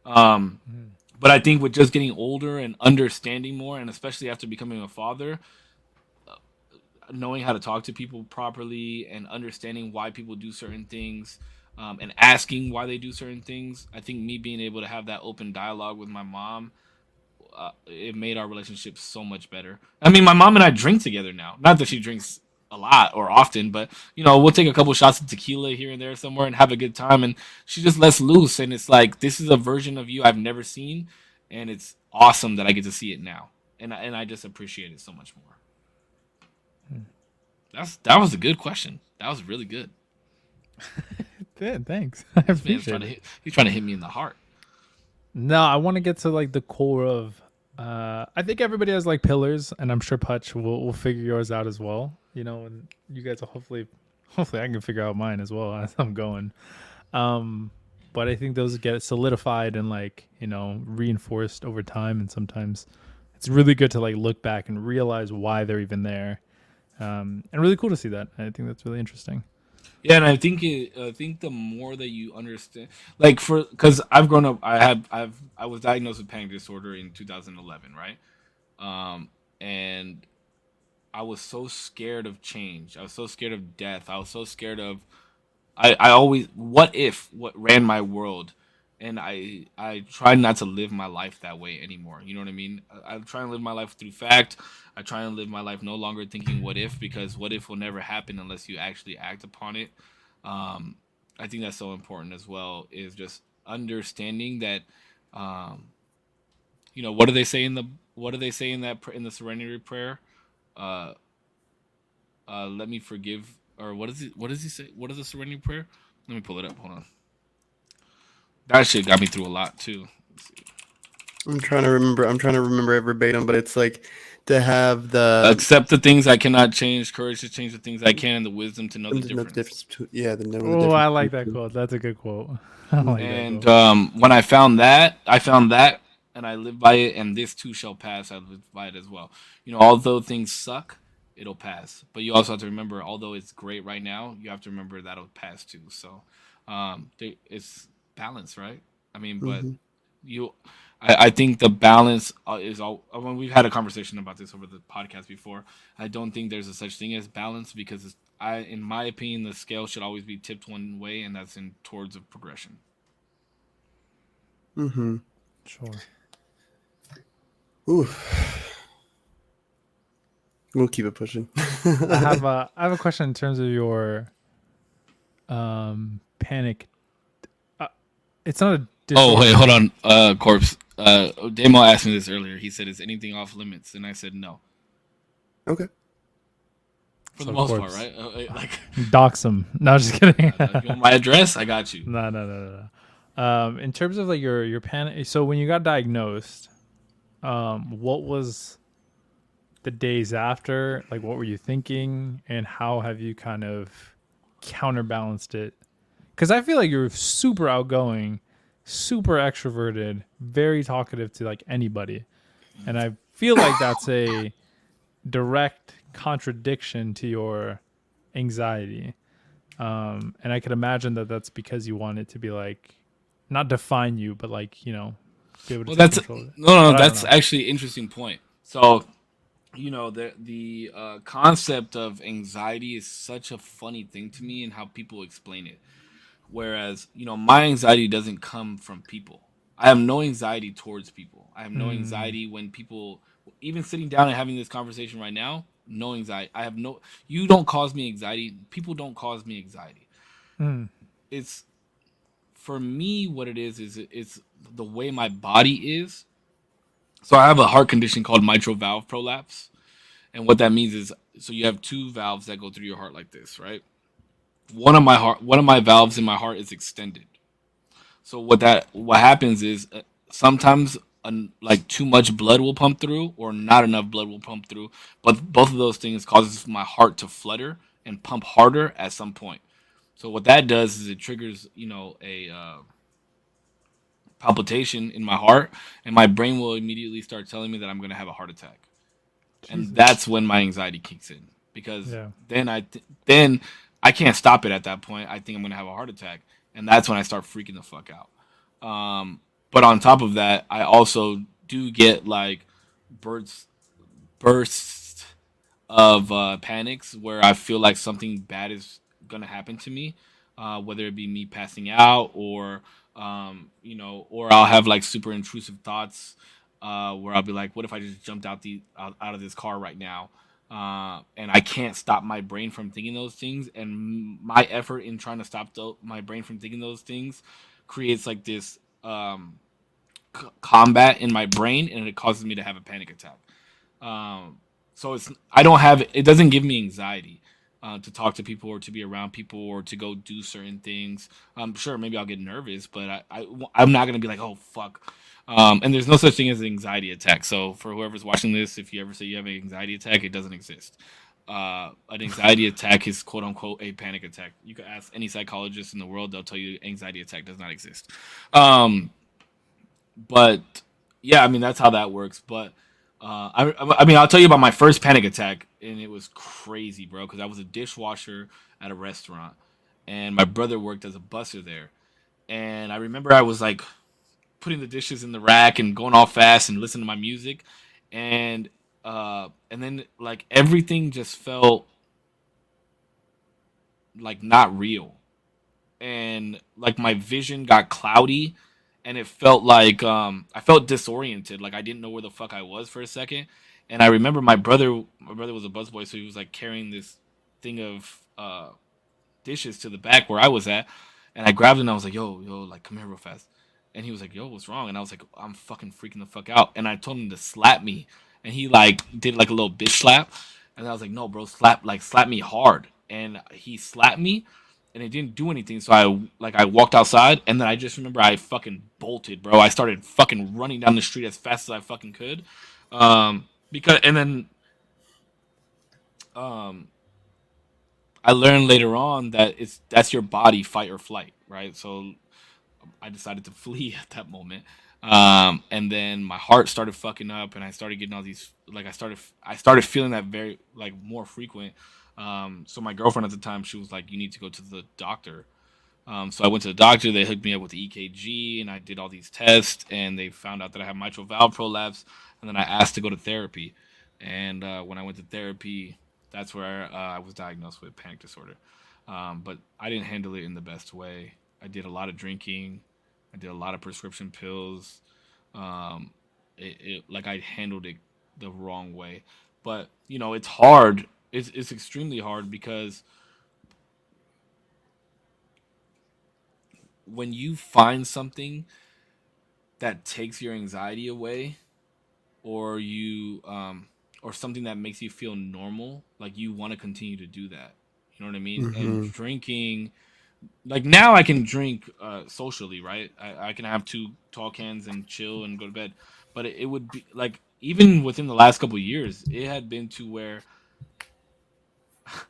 Um, Mm-hmm. but I think with just getting older and understanding more, and especially after becoming a father, knowing how to talk to people properly and understanding why people do certain things, and asking why they do certain things, I think me being able to have that open dialogue with my mom, it made our relationship so much better. I mean, my mom and I drink together now. Not that she drinks a lot or often, but we'll take a couple shots of tequila here and there somewhere and have a good time. And she just lets loose, and it's like this is a version of you I've never seen, and it's awesome that I get to see it now, and I just appreciate it so much more. That was a good question. That was really good. Yeah, thanks. I This man's appreciate it. he's trying to hit me in the heart. No, I want to get to like the core of. I think everybody has like pillars, and I'm sure Putch will figure yours out as well. And you guys will hopefully I can figure out mine as well as I'm going. But I think those get solidified and like reinforced over time, and sometimes it's really good to like look back and realize why they're even there. And really cool to see that. I think that's really interesting. Yeah, and I think the more that you understand, like because I've grown up, I was diagnosed with panic disorder in 2011, right? And I was so scared of change. I was so scared of death. I was so scared of I always what ran my world, and I try not to live my life that way anymore. You know what I mean? I try and live my life through fact. I try and live my life no longer thinking what if, because what if will never happen unless you actually act upon it. Um, I think that's so important as well. Is just understanding that, um, what do they say in the what do they say in in the Serenity Prayer? Uh, Let me forgive, or what is it? What does he say? What is the Serenity Prayer? Let me pull it up. Hold on. That shit got me through a lot too. Let's see. I'm trying to remember. I'm trying to remember it verbatim, but it's like to have the Accept the things I cannot change, courage to change the things I can, and the wisdom to know the to know the difference. difference between, yeah, the know the Oh, I difference like between that the two. quote. That's a good quote. I like that And quote. when I found that, and I live by it. And this too shall pass. I live by it as well. You know, although things suck, it'll pass. But you also have to remember, although it's great right now, you have to remember that'll pass too. So, it's balance, right? I mean, but Hmm. you, I think the balance is all. When we've had a conversation about this over the podcast before, I don't think there's a such thing as balance because in my opinion, the scale should always be tipped one way, and that's in towards a progression. Hmm. Sure. Ooh, we'll keep it pushing. I have a question in terms of your panic. Uh, it's not a Oh wait, disorder. hold on, Corpse. Damo asked me this earlier. He said, "Is anything off limits?" And I said, "No, Okay. for the So most part, corpse. right? Like, Dox him. No, just kidding. if you want my address, I got you." No, no, no, no, no. In terms of like your panic, so when you got diagnosed, what was the days after? Like, what were you thinking, and how have you kind of counterbalanced it? Because I feel like you're super outgoing, super extroverted, very talkative to like anybody, and I feel like that's a direct contradiction to your anxiety. And I could imagine that that's because you want it to be like not define you, but like be able to Well, take that's control of it. no, But I don't that's know. actually an interesting point. So, the concept of anxiety is such a funny thing to me, and how people explain it. Whereas, my anxiety doesn't come from people. I have no anxiety towards people. I have no Mm, anxiety when people, even sitting down and having this conversation right now, no anxiety. I have no, you don't cause me anxiety. People don't cause me anxiety. mm, It's, for me, what it is it's the way my body is. So I have a heart condition called mitral valve prolapse. And what that means is, so you have two valves that go through your heart like this, right? One of my valves in my heart is extended. So what happens is, sometimes, like too much blood will pump through, or not enough blood will pump through. But both of those things causes my heart to flutter and pump harder at some point. So what that does is it triggers, a palpitation in my heart, and my brain will immediately start telling me that I'm going to have a heart attack. And Jesus. that's when my anxiety kicks in, because Yeah. then I can't stop it at that point. I think I'm going to have a heart attack, and that's when I start freaking the fuck out. But on top of that, I also do get like bursts bursts of panics where I feel like something bad is gonna happen to me, whether it be me passing out, or I'll have like super intrusive thoughts, where I'll be like, "What if I just jumped out of this car right now?" And I can't stop my brain from thinking those things, and my effort in trying to stop my brain from thinking those things creates like this combat in my brain, and it causes me to have a panic attack. Um, so I don't have it doesn't give me anxiety, to talk to people, or to be around people, or to go do certain things. Sure, maybe I'll get nervous, but I'm not gonna be like, oh fuck. And there's no such thing as an anxiety attack. So for whoever's watching this, if you ever say you have an anxiety attack, it doesn't exist. An anxiety attack is quote unquote a panic attack. You can ask any psychologist in the world; they'll tell you anxiety attack does not exist. Um, but yeah, I mean that's how that works. But I mean, I'll tell you about my first panic attack, and it was crazy, bro. Because I was a dishwasher at a restaurant, and my brother worked as a busser there. And I remember I was like putting the dishes in the rack and going all fast and listening to my music, and then like everything just felt like not real, and like my vision got cloudy, and it felt like, I felt disoriented, like I didn't know where the fuck I was for a second. And I remember my brother was a busboy, so he was like carrying this thing of dishes to the back where I was at, and I grabbed it and I was like, yo, like come here real fast. And he was like, yo, what's wrong? And I was like, I'm fucking freaking the fuck out. And I told him to slap me, and he like did like a little bitch slap, and I was like, no, bro, slap me hard. And he slapped me, and it didn't do anything. So I walked outside, and then I just remember I fucking bolted, bro. I started fucking running down the street as fast as I fucking could. because and then um I learned later on that that's your body fight or flight, right? So I decided to flee at that moment. And then my heart started fucking up, and I started getting all these like I started feeling that very like more frequent. So my girlfriend at the time, she was like, "You need to go to the doctor." So I went to the doctor. They hooked me up with the EKG, and I did all these tests, and they found out that I had mitral valve prolapse. And then I asked to go to therapy. And when I went to therapy, that's where I was diagnosed with panic disorder. But I didn't handle it in the best way. I did a lot of drinking. I did a lot of prescription pills. Um, like I handled it the wrong way. But it's hard. It's extremely hard because when you find something that takes your anxiety away, or you or something that makes you feel normal, like you want to continue to do that. You know what I mean? And Mm-hmm. drinking, like now I can drink socially, right? I can have two tall cans and chill and go to bed. But it would be like even within the last couple of years, it had been to where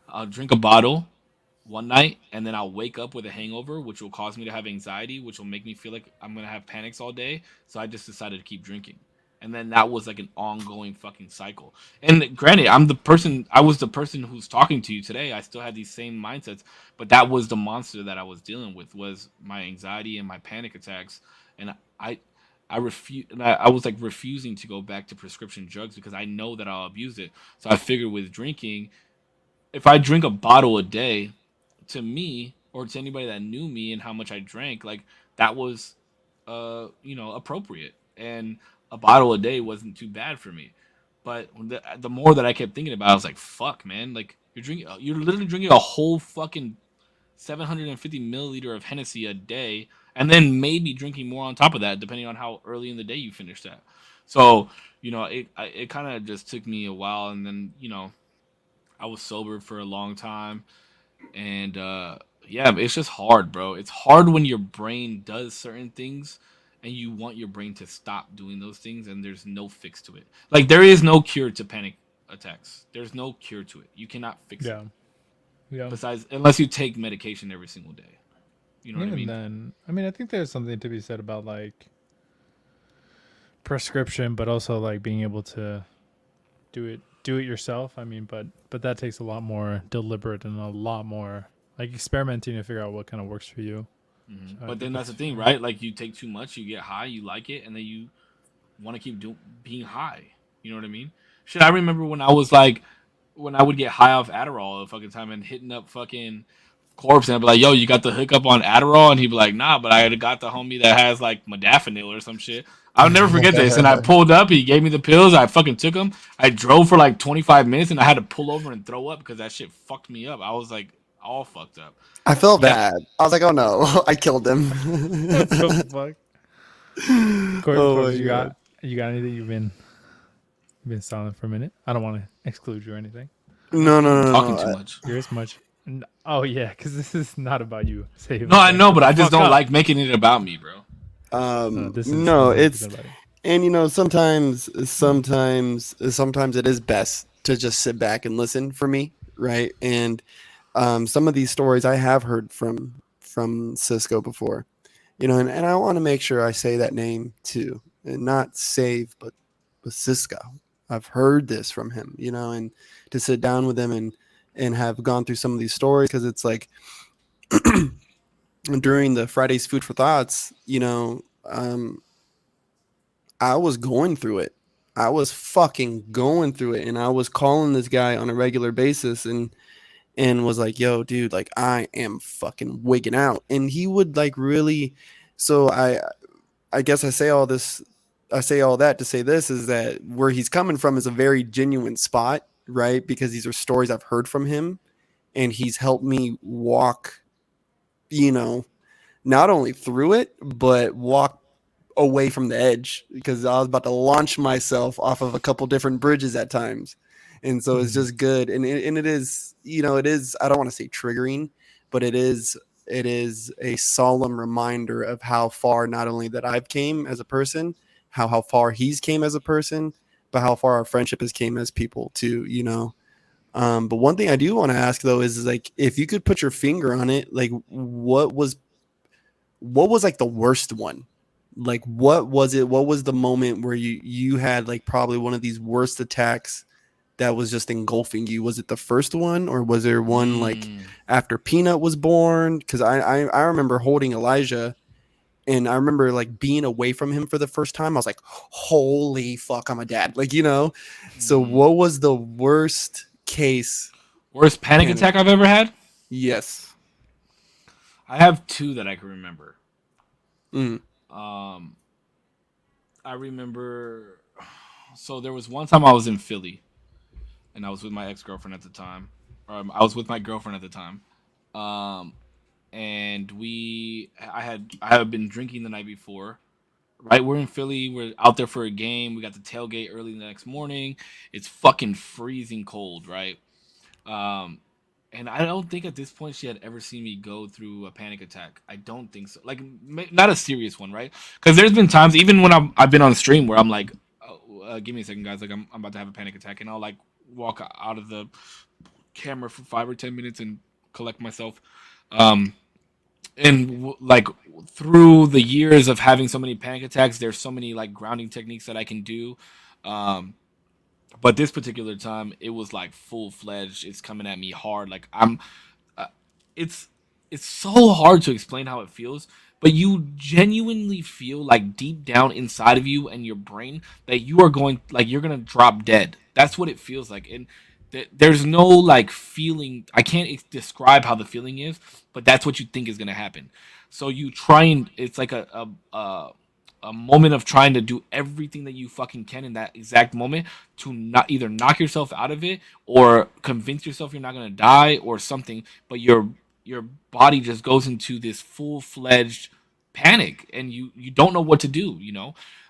I'll drink a bottle one night and then I'll wake up with a hangover, which will cause me to have anxiety, which will make me feel like I'm gonna have panics all day. So I just decided to keep drinking. And then that was like an ongoing fucking cycle. And granted, I was the person who's talking to you today. I still had these same mindsets, but that was the monster that I was dealing with, was my anxiety and my panic attacks. And I I was like refusing to go back to prescription drugs because I know that I'll abuse it. So I figured with drinking, if I drink a bottle a day, to me or to anybody that knew me and how much I drank, like that was appropriate. And a bottle a day wasn't too bad for me. But the more that I kept thinking about it, I was like, fuck, man, like you're literally drinking a whole fucking 750 milliliter of Hennessy a day, and then maybe drinking more on top of that, depending on how early in the day you finish that. So, it kind of just took me a while, and then I was sober for a long time, and yeah, it's just hard, bro. It's hard when your brain does certain things and you want your brain to stop doing those things, and there's no fix to it. Like there is no cure to panic attacks. There's no cure to it. You cannot fix it. Yeah. Yeah. Besides, unless you take medication every single day. You know And what I even mean? then, I mean, I think there's something to be said about like prescription, but also like being able to do it yourself. I mean, but that takes a lot more deliberate and a lot more like experimenting to figure out what kind of works for you. So I But think then that's the that's thing, right? Like you take too much, you get high, you like it, and then you want to keep being high. You know what I mean? Shit, I remember when I was like, when I would get high off Adderall all the fucking time and hitting up fucking Korpsx, and I'd be like, "Yo, you got the hookup on Adderall?" And he'd be like, "Nah, but I had got the homie that has like modafinil or some shit." I'll never forget this. And I pulled up. He gave me the pills. I fucking took them. I drove for like 25 minutes, and I had to pull over and throw up because that shit fucked me up. I was like all fucked up. I felt Yeah. bad. I was like, oh no, I killed him. what the fuck. Oh Corpse, my god. you got anything? You've been silent for a minute. I don't want to exclude you or anything. I No, think no, you've been no, talking no. too much. You're as much. Oh yeah, because this is not about you. Save No, it. I Like know, shut but the I just fuck don't up. like making it about me, bro. No, this is No, 100% it's about you. and sometimes it is best to just sit back and listen for me, right? And some of these stories I have heard from Cisco before, and I want to make sure I say that name too, and not Save, but Cisco. I've heard this from him, and to sit down with him and have gone through some of these stories because it's like during the Fridays Food for Thoughts, I was going through it. I was fucking going through it, and I was calling this guy on a regular basis, and was like, "Yo, dude, like I am fucking wigging out," and he would like really. So I guess I say all this, I say all that to say this is that where he's coming from is a very genuine spot, right? Because these are stories I've heard from him, and he's helped me walk, you know, not only through it, but walk away from the edge because I was about to launch myself off of a couple different bridges at times. And so it's Mhm. just good. And it is, it is, I don't want to say triggering, but it is a solemn reminder of how far not only that I've came as a person, how far he's came as a person, but how far our friendship has came as people too, you know. But one thing I do want to ask though is like if you could put your finger on it, like what was like the worst one? Like what was it? What was the moment where you had like probably one of these worst attacks that was just engulfing you? Was it the first one, or was there one like Mm. after Peanut was born? Because I remember holding Elijah, and I remember like being away from him for the first time. I was like, holy fuck, I'm a dad. Like, you know. So Mm. what was the worst case Worst panic panic? attack I've ever had? Yes. I have two that I can remember. Mm. Um, I remember. So there was one time I was in Philly, and I was with my ex girlfriend at the time. I was with my girlfriend at the time. Um, and I had been drinking the night before. Right, we're in Philly. We're out there for a game. We got the tailgate early the next morning. It's fucking freezing cold, right? Um, and I don't think at this point she had ever seen me go through a panic attack. I don't think so. Like, not a serious one, right? Because there's been times, even when I've been on stream, where I'm like, oh, "Give me a second, guys. Like, I'm about to have a panic attack," and I'll like walk out of the camera for 5 or 10 minutes and collect myself. Um, and like through the years of having so many panic attacks, there's so many like grounding techniques that I can do. Um, but this particular time, it was like full fledged. It's coming at me hard. Like uh, it's it's so hard to explain how it feels, but you genuinely feel like deep down inside of you and your brain that you are going like you're gonna drop dead. That's what it feels like, and there's no like feeling. I can't describe how the feeling is, but that's what you think is gonna happen. So you try and it's like a moment of trying to do everything that you fucking can in that exact moment to not either knock yourself out of it or convince yourself you're not gonna die or something, but your body just goes into this full fledged panic and you don't know what to do.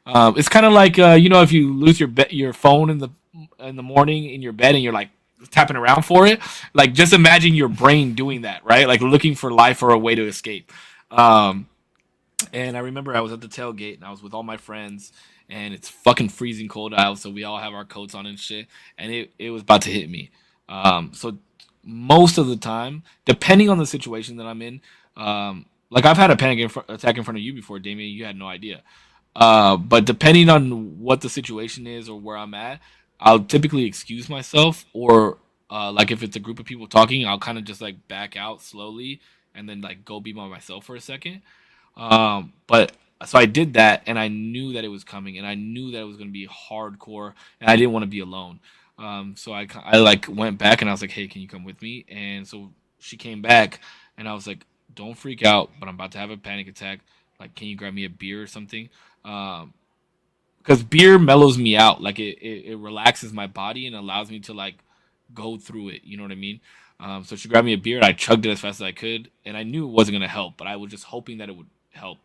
It's kind of like if you lose your phone in the morning in your bed and you're like tapping around for it. Like just imagine your brain doing that, right? Like looking for life or a way to escape. Um, and I remember I was at the tailgate and I was with all my friends and it's fucking freezing cold out, so we all have our coats on and shit. And it was about to hit me. So most of the time, depending on the situation that I'm in, like I've had a attack in front of you before, Damien. You had no idea. But depending on what the situation is or where I'm at, I'll typically excuse myself or like if it's a group of people talking, I'll kind of just like back out slowly and then like go be by myself for a second. But so I did that, and I knew that it was coming, and I knew that it was going to be hardcore, and I didn't want to be alone. So I like went back, and I was like, "Hey, can you come with me?" And so she came back, and I was like, "Don't freak out, but I'm about to have a panic attack. Like, can you grab me a beer or something?" Because beer mellows me out, like it relaxes my body and allows me to like go through it. You know what I mean? So she grabbed me a beer, and I chugged it as fast as I could, and I knew it wasn't gonna help, but I was just hoping that it would help.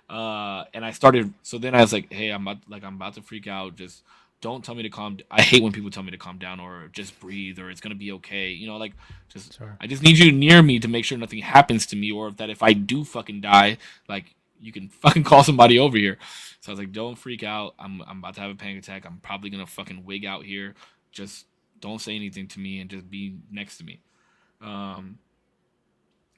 And I started. So then I was like, "Hey, I'm about to freak out. Just don't tell me to calm. I hate when people tell me to calm down or just breathe or it's gonna be okay. Like just Sure. I just need you near me to make sure nothing happens to me, or that if I do fucking die, like you can fucking call somebody over here." So I was like, "Don't freak out. I'm about to have a panic attack. I'm probably gonna fucking wig out here. Just don't say anything to me and just be next to me." Um,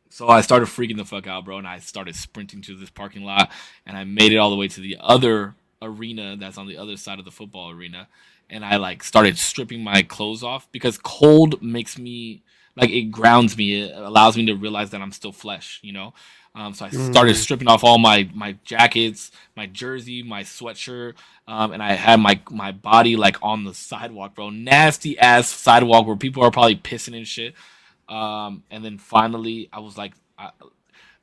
so I started freaking the fuck out, bro, and I started sprinting to this parking lot, and I made it all the way to the other arena that's on the other side of the football arena, and I like started stripping my clothes off because cold makes me like it grounds me. It allows me to realize that I'm still flesh. So I started Mm. stripping off all my jackets, my jersey, my sweatshirt, and I had my body like on the sidewalk, bro, nasty ass sidewalk where people are probably pissing and shit. And then finally, I was like,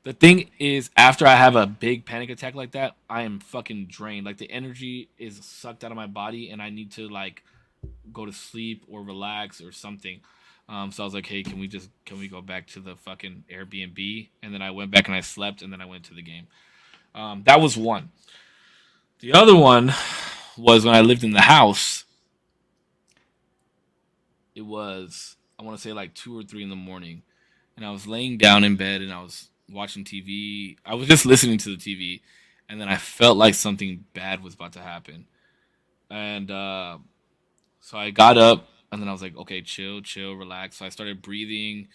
the thing is, after I have a big panic attack like that, I am fucking drained. Like the energy is sucked out of my body, and I need to like go to sleep or relax or something. So I was like, hey, can we go back to the fucking Airbnb? And then I went back and I slept, and then I went to the game. That was one. The other one was when I lived in the house. It was I want to say like 2 or 3 in the morning, and I was laying down in bed and I was watching TV. I was just listening to the TV, and then I felt like something bad was about to happen. And So I got up and then I was like, okay, chill, relax. So I started breathing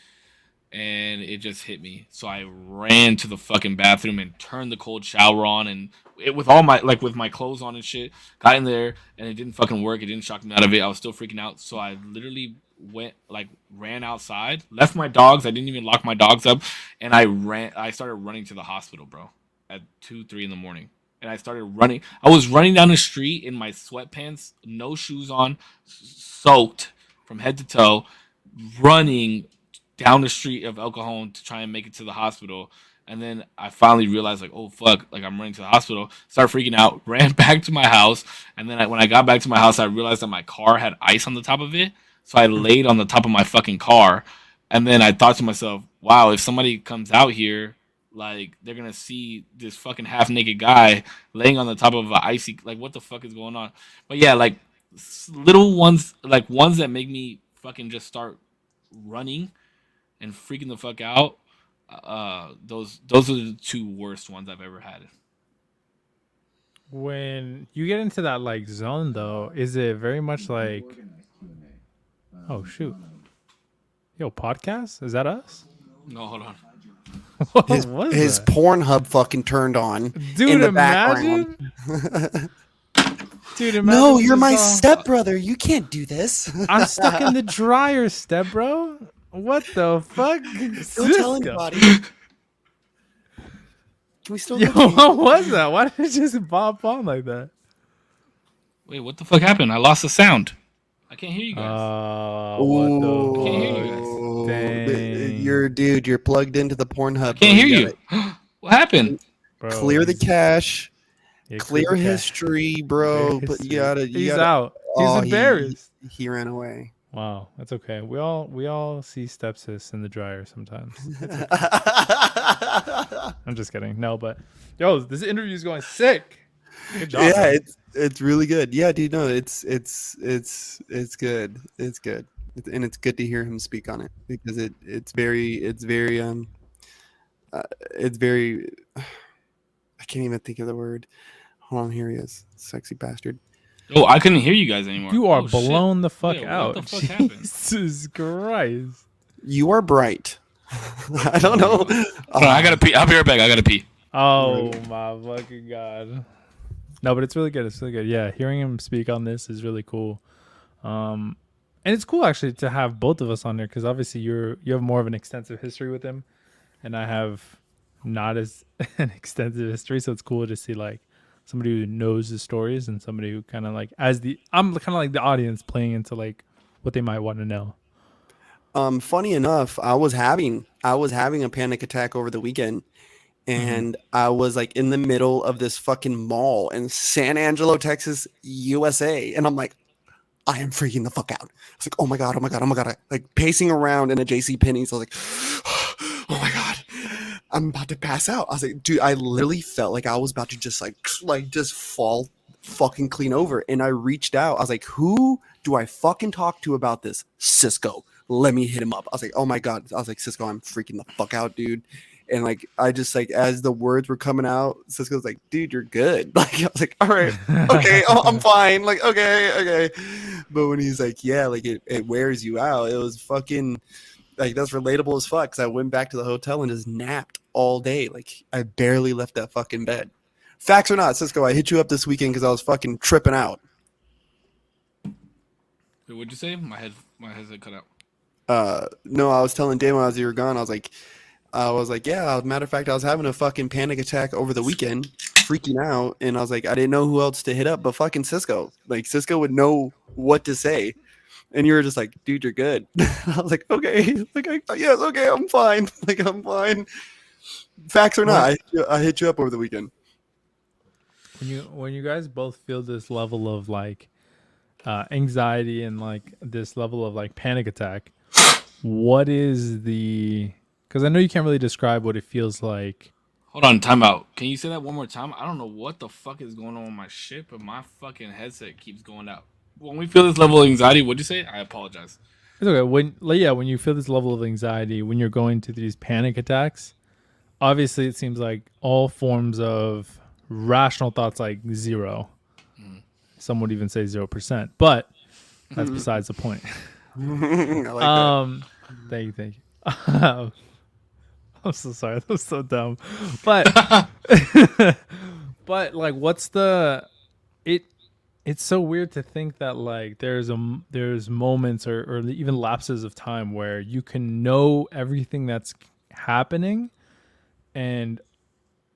and it just hit me. So I ran to the fucking bathroom and turned the cold shower on and with all my with my clothes on and shit. Got in there and it didn't fucking work. It didn't shock me out of it. I was still freaking out. So I literally ran outside, left my dogs. I didn't even lock my dogs up, and I started running to the hospital, bro, at 2, 3 in the morning. And I started running. I was running down the street in my sweatpants, no shoes on, soaked from head to toe, running down the street of El Cajon to try and make it to the hospital. And then I finally realized, like, oh fuck, like I'm running to the hospital. Started freaking out, ran back to my house, and then when I got back to my house, I realized that my car had ice on the top of it. So I laid on the top of my fucking car, and then I thought to myself, wow, if somebody comes out here, like they're gonna see this fucking half naked guy laying on the top of an icy, like what the fuck is going on? But yeah, like little ones, like ones that make me fucking just start running and freaking the fuck out. Those are the two worst ones I've ever had. When you get into that like zone, though, is it very much like, oh shoot, yo, podcast? Is that us? No, hold on. What His was his that? Pornhub fucking turned on Dude, in the imagine. background. Dude, imagine No, you're just my all- stepbrother. You can't do this. I'm stuck in the dryer, step bro. What the fuck? Don't tell Cisco. anybody. Can we still? Yo, continue? what was that? Why did it just pop on like that? Wait, what the fuck happened? I lost the sound. I can't hear you guys. What the Ooh, Can't hear you guys. Dang. You're plugged into the Pornhub. Can't hear You you. What happened? Bro, Clear the he's- cache. yeah, Clear the cache. history, bro. Clear But you history. gotta. He's gotta, out. He's oh, embarrassed. He ran away. Wow, that's okay. We all see stepsis in the dryer sometimes. I'm just kidding. No, but yo, this interview is going sick. Good job. Yeah, man. it's really good. Yeah, dude, no, it's good. It's good, and it's good to hear him speak on it because it's very I can't even think of the word. Hold on, here he is, sexy bastard. Oh, I couldn't hear you guys anymore. You are Oh, shit. blown the fuck Wait, out. What the fuck happened? Jesus Christ. You are bright. I don't know. Hold on, I gotta pee. I'll be right back. I gotta pee. Oh my fucking god. No, but it's really good. It's really good. Yeah, hearing him speak on this is really cool. And it's cool actually to have both of us on there because obviously you have more of an extensive history with him, and I have not as an extensive history. So it's cool to see like somebody who knows the stories and somebody who kind of like I'm kind of like the audience playing into like what they might want to know. Funny enough, I was having a panic attack over the weekend, and I was like in the middle of this fucking mall in San Angelo, Texas, USA, and I'm like, I am freaking the fuck out. I was like, oh my god, like pacing around in a JC Penney's. I was like, oh my god, I'm about to pass out. I was like, dude, I literally felt like I was about to just just fall fucking clean over. And I reached out. I was like, who do I fucking talk to about this? Cisco. Let me hit him up. I was like, oh my god. I was like, Cisco, I'm freaking the fuck out, dude. And like, I just like, as the words were coming out, Cisco's like, dude, you're good. Like, I was like, all right, okay, I'm fine. Like, okay. But when he's like, yeah, like it wears you out. It was fucking like, that's relatable as fuck. Cause I went back to the hotel and just napped all day. Like I barely left that fucking bed. Facts or not, Cisco, I hit you up this weekend because I was fucking tripping out. Wait, what'd you say? My headset cut out. No, I was telling Damon as you were gone, I was like, yeah, as a matter of fact, I was having a fucking panic attack over the weekend, freaking out, and I was like, I didn't know who else to hit up but fucking Cisco. Like, Cisco would know what to say. And you were just like, dude, you're good. I was like, okay. Like, yes, okay, I'm fine. Like, I'm fine. Facts or not, I hit you up over the weekend. When you guys both feel this level of like anxiety and like this level of like panic attack, what is the, because I know you can't really describe what it feels like. Hold on, time out. Can you say that one more time? I don't know what the fuck is going on with my shit, but my fucking headset keeps going out. When we feel this level of anxiety, what'd you say? I apologize. It's okay. When you feel this level of anxiety, when you're going to these panic attacks, obviously it seems like all forms of rational thoughts like zero. Some would even say 0%. But That's besides the point. I like that. Thank you. I'm so sorry. That was so dumb. But but like what's the it it's so weird to think that like there's moments or even lapses of time where you can know everything that's happening and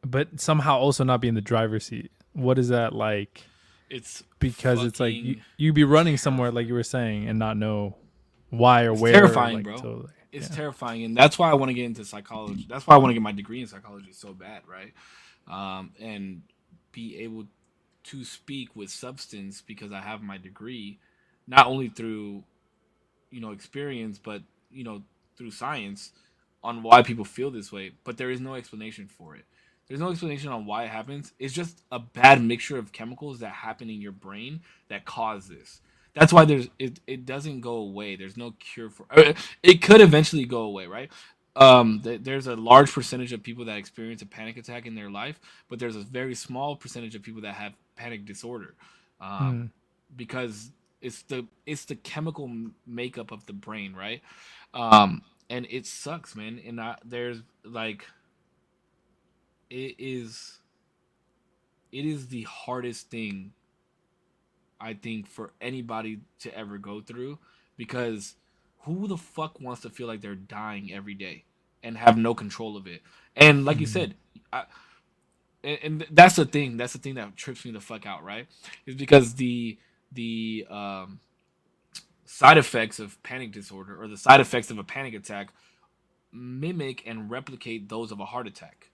but somehow also not be in the driver's seat. What is that like? It's Because it's like fucking you be running somewhere like you were saying and not know why or it's where or terrifying, like bro. totally. It's Yeah. terrifying, and that's why I want to get into psychology. That's why I want to get my degree in psychology so bad, right? And be able to speak with substance because I have my degree, not only through experience, but through science on why people feel this way. But there is no explanation for it. There's no explanation on why it happens. It's just a bad mixture of chemicals that happen in your brain that cause this. That's why it doesn't go away. There's no cure for it. Could eventually go away, right? There's a large percentage of people that experience a panic attack in their life, but there's a very small percentage of people that have panic disorder, um, Mm. because it's the chemical makeup of the brain, right? And it sucks, man. And there's like it is it is the hardest thing I think for anybody to ever go through, because who the fuck wants to feel like they're dying every day and have no control of it? And like you Mm. said, I, and that's the thing. That's the thing that trips me the fuck out, right? Is because the side effects of panic disorder or the side effects of a panic attack mimic and replicate those of a heart attack.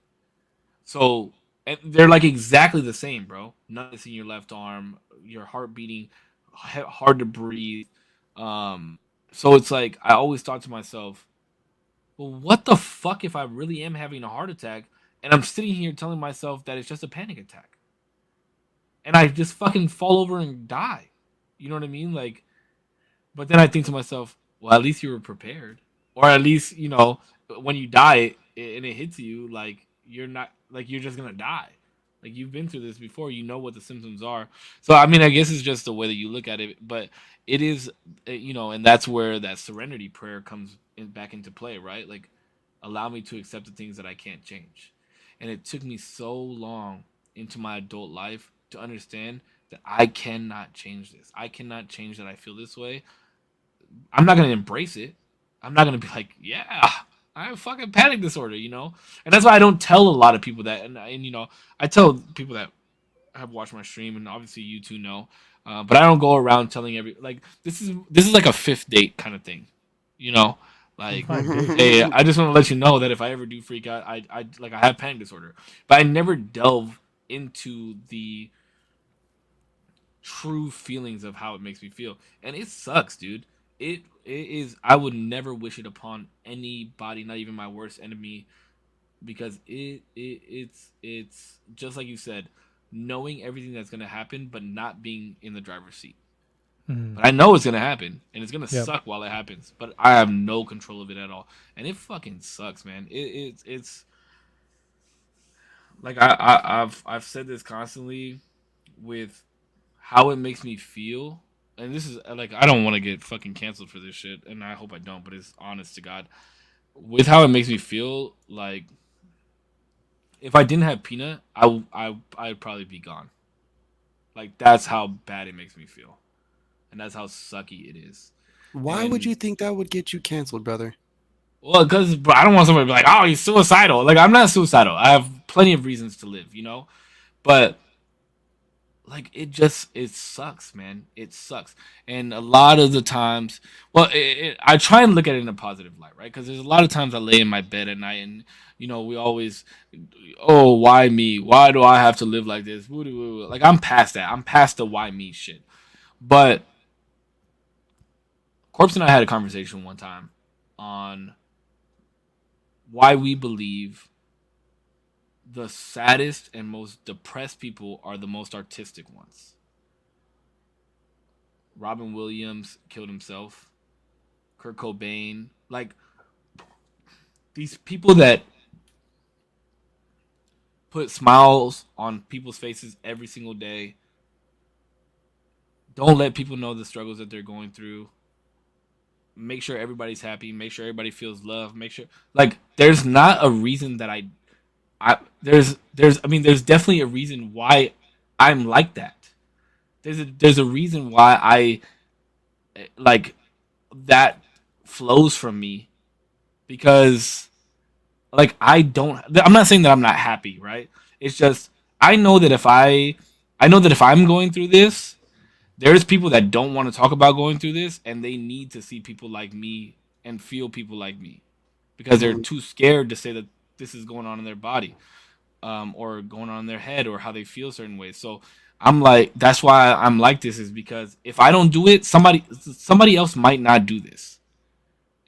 So, and they're like exactly the same, bro. Numbness in your left arm, your heart beating, hard to breathe. Um, so it's like I always thought to myself, well, what the fuck if I really am having a heart attack and I'm sitting here telling myself that it's just a panic attack, and I just fucking fall over and die. You know what I mean? Like, but then I think to myself, well, at least you were prepared, or at least when you die and it hits you, like you're not like you're just gonna die. Like you've been through this before, you know what the symptoms are. So I mean, I guess it's just the way that you look at it, but it is, and that's where that serenity prayer comes back into play, right? Like, allow me to accept the things that I can't change. And it took me so long into my adult life to understand that I cannot change this. I cannot change that I feel this way. I'm not gonna embrace it. I'm not gonna be like, yeah, I have fucking panic disorder. And that's why I don't tell a lot of people that. And I tell people that have watched my stream, and obviously you two know, but I don't go around telling like this is like a fifth date kind of thing, you know, like. Fine date. Hey, I just want to let you know that if I ever do freak out, I have panic disorder, but I never delve into the true feelings of how it makes me feel, and it sucks, dude. It is. I would never wish it upon anybody, not even my worst enemy, because it's just like you said, knowing everything that's gonna happen, but not being in the driver's seat. Mm. But I know it's gonna happen, and it's gonna Yep. suck while it happens. But I have no control of it at all, and it fucking sucks, man. It's like I've said this constantly with how it makes me feel. And this is like I don't want to get fucking canceled for this shit, and I hope I don't. But it's honest to God, with how it makes me feel. Like if I didn't have Peanut, I'd probably be gone. Like that's how bad it makes me feel, and that's how sucky it is. Why would And you think that would get you canceled, brother? well, because I don't want somebody to be like, "Oh, he's suicidal." Like I'm not suicidal. I have plenty of reasons to live. But like it sucks, man. It sucks. And a lot of the times, well, I try and look at it in a positive light, right? Because there's a lot of times I lay in my bed at night, and we always, oh, why me? Why do I have to live like this? Woo, woo, woo. Like I'm past that. I'm past the why me shit. But Corpse and I had a conversation one time on why we believe the saddest and most depressed people are the most artistic ones. Robin Williams killed himself. Kurt Cobain, like these people that put smiles on people's faces every single day, Don't let people know the struggles that they're going through. Make sure everybody's happy. Make sure everybody feels love. Make sure like there's not a reason that there's definitely a reason why I'm like that. There's a reason why I like that flows from me because like I'm not saying that I'm not happy, right? It's just I know that if I'm going through this, there's people that don't want to talk about going through this and they need to see people like me and feel people like me because they're Mm, too scared to say that this is going on in their body, or going on in their head or how they feel certain ways. So I'm like, that's why I'm like this, is because if I don't do it, somebody else might not do this,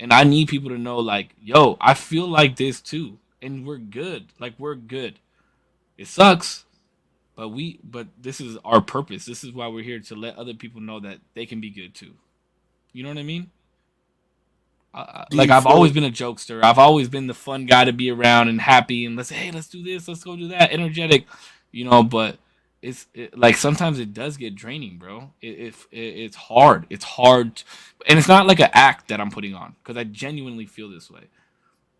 and I need people to know, like, yo, I feel like this too, and we're good. Like we're good. It sucks, but this is our purpose. This is why we're here, to let other people know that they can be good too. You know what I mean? do Like you I've feel always been a jokester. I've always been the fun guy to be around and happy and let's do this, let's go do that, energetic, But like sometimes it does get draining, bro. It's hard. It's hard, and it's not like an act that I'm putting on because I genuinely feel this way.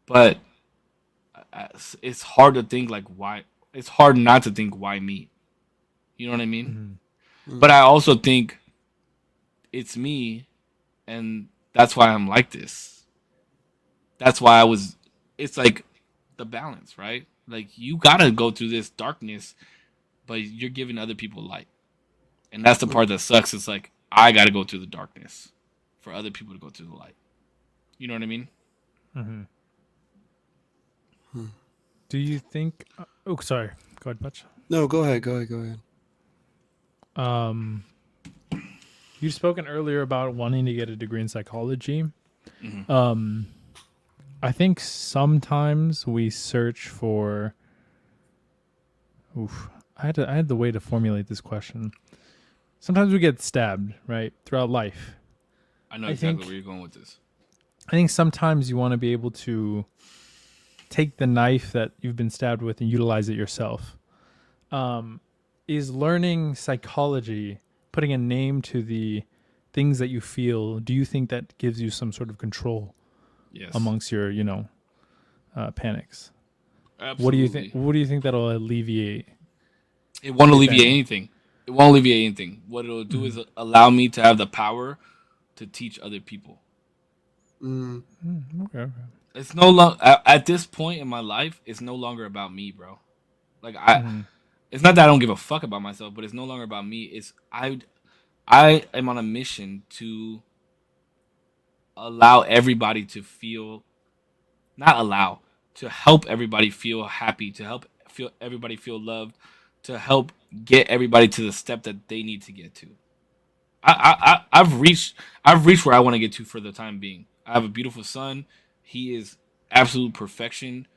But it's hard to think like why. It's hard not to think why me. You know what I mean? Mm-hmm. But mm, I also think it's me, and that's why I'm like this. That's why I was. It's like the balance, right? Like you gotta go through this darkness, but you're giving other people light, and that's the mm, part that sucks. It's like I gotta go through the darkness for other people to go through the light. You know what I mean? Mm-hmm. mm. Do you think? Oh, sorry. Go ahead, Butch. No, go ahead, go ahead, go ahead. Um, you've spoken earlier about wanting to get a degree in psychology. Mm-hmm. Um, I think sometimes we search for. Oof, I had the way to formulate this question. Sometimes we get stabbed, right, throughout life. I know I exactly think where you're going with this. I think sometimes you want to be able to take the knife that you've been stabbed with and utilize it yourself. Um, is learning psychology, putting a name to the things that you feel, do you think that gives you some sort of control Yes, amongst your, panics? absolutely. What do you think that'll alleviate, It won't if alleviate any? anything. It won't alleviate anything. What it'll do Mm-hmm. is allow me to have the power to teach other people. Mm, Okay. Okay. It's no longer at this point in my life. It's no longer about me, bro. Like Mm-hmm. it's not that I don't give a fuck about myself, but it's no longer about me. I am on a mission to allow everybody to feel, not allow, to help everybody feel happy, to help feel everybody feel loved, to help get everybody to the step that they need to get to. I've reached where I want to get to for the time being. I have a beautiful son. He is absolute perfection,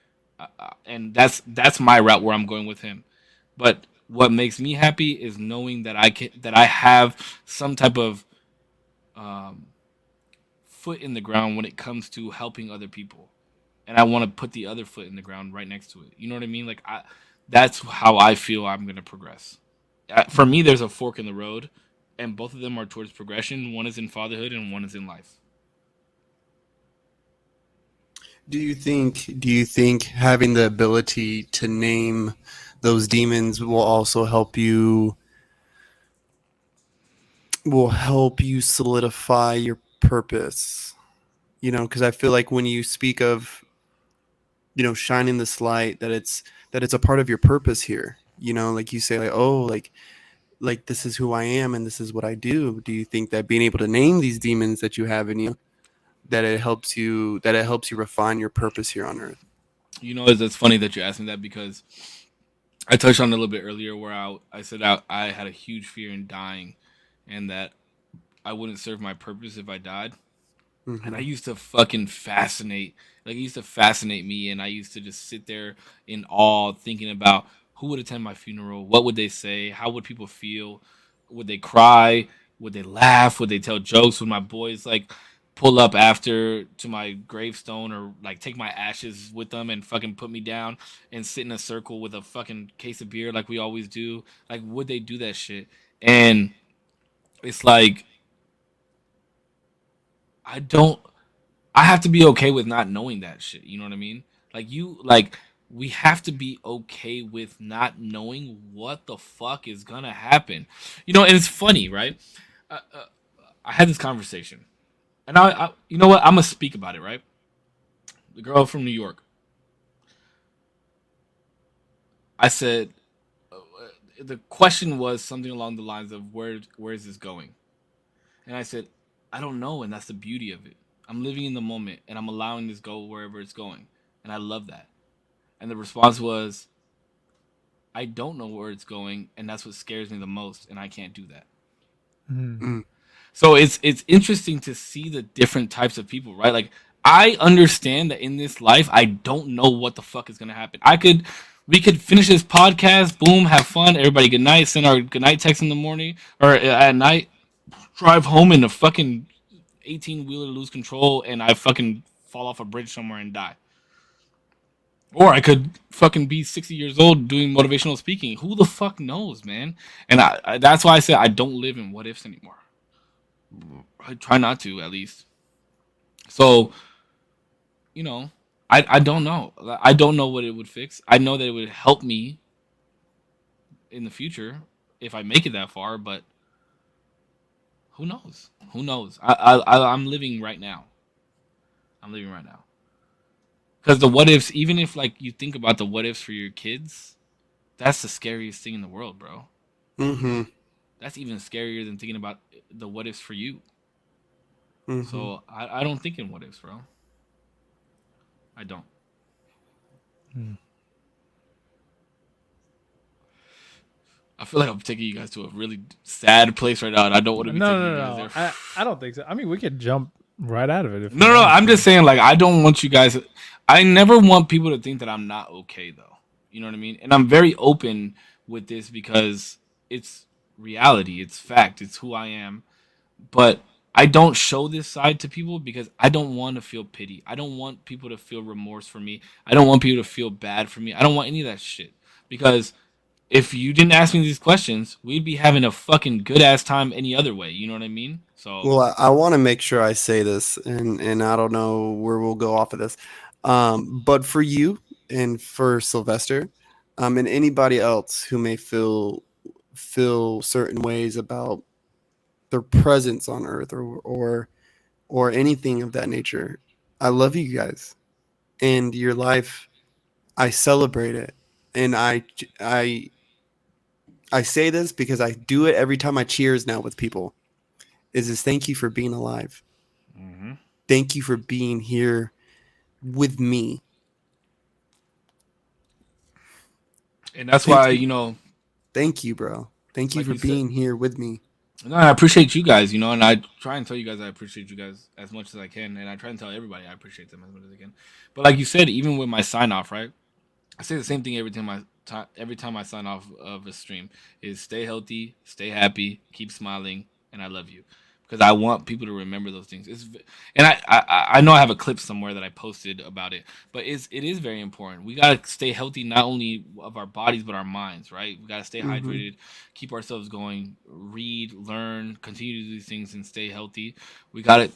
and that's my route where I'm going with him. But what makes me happy is knowing that I have some type of um, foot in the ground when it comes to helping other people, and I want to put the other foot in the ground right next to it. You know what I mean? Like that's how I feel I'm gonna progress. For me, there's a fork in the road, and both of them are towards progression. One is in fatherhood, and one is in life. do you think having the ability to name those demons will help you solidify your purpose? Because I feel like when you speak of, shining this light, that it's a part of your purpose here. Like you say, like, oh, like this is who I am and this is what I do. Do you think that being able to name these demons that you have in you, that it helps you refine your purpose here on earth? You know, it's funny that you asked me that because I touched on it a little bit earlier where I said I had a huge fear in dying, and that I wouldn't serve my purpose if I died. And I Mm-hmm. used to fucking fascinate, like it used to fascinate me, and I used to just sit there in awe, thinking about who would attend my funeral, what would they say, how would people feel, would they cry, would they laugh, would they tell jokes, would my boys like pull up after to my gravestone or like take my ashes with them and fucking put me down and sit in a circle with a fucking case of beer like we always do, like would they do that shit? And it's like I don't. I have to be okay with not knowing that shit. You know what I mean? Like we have to be okay with not knowing what the fuck is gonna happen. You know, and it's funny, right? I had this conversation, and you know what? I'm gonna speak about it, right? The girl from New York. I said the question was something along the lines of where is this going? And I said, I don't know, and that's the beauty of it. I'm living in the moment and I'm allowing this go wherever it's going. And I love that. And the response was, I don't know where it's going, and that's what scares me the most, and I can't do that. Mm. Mm. So it's interesting to see the different types of people, right? Like I understand that in this life, I don't know what the fuck is gonna happen. We could finish this podcast, boom, have fun, everybody good night, send our good night text in the morning or at night, drive home in a fucking 18-wheeler, lose control, and I fucking fall off a bridge somewhere and die. Or I could fucking be 60 years old doing motivational speaking. Who the fuck knows, man? And that's why I said I don't live in what ifs anymore. I try not to, at least. So, you know, I don't know. I don't know what it would fix. I know that it would help me in the future if I make it that far, but who knows? Who knows? I'm living right now. I'm living right now. Because the what ifs, even if like you think about the what ifs for your kids, that's the scariest thing in the world, bro. Mm-hmm. That's even scarier than thinking about the what ifs for you. Mm-hmm. So I don't think in what ifs, bro. I don't. Mm. I feel like I'm taking you guys to a really sad place right now, and I don't want to be taking you guys there. I don't think so. I mean, we could jump right out of it. If No, we no, want I'm to. just saying, like, I don't want you guys. I never want people to think that I'm not okay, though. You know what I mean? And I'm very open with this because it's reality, it's fact, it's who I am. But I don't show this side to people because I don't want to feel pity. I don't want people to feel remorse for me. I don't want people to feel bad for me. I don't want any of that shit because if you didn't ask me these questions, we'd be having a fucking good ass time any other way. You know what I mean? So Well, I want to make sure I say this, and I don't know where we'll go off of this, but for you and for Sylvester, and anybody else who may feel certain ways about their presence on Earth or anything of that nature, I love you guys and your life. I celebrate it, and I say this because I do it every time I cheers now with people. Is thank you for being alive. hmm Thank you for being here with me. and that's Thank why you. Thank you, bro. Thank you like for you said, being here with me. no, I appreciate you guys. And I try and tell you guys I appreciate you guys as much as I can, and I try and tell everybody I appreciate them as much as I can. But like you said, even with my sign off, right? I say the same thing every time I sign off of a stream is stay healthy, stay happy, keep smiling, and I love you because I want people to remember those things. And I know I have a clip somewhere that I posted about it, but it is very important. We gotta stay healthy not only of our bodies but our minds, right? We gotta stay Mm-hmm. hydrated, keep ourselves going, read, learn, continue to do these things, and stay healthy. We gotta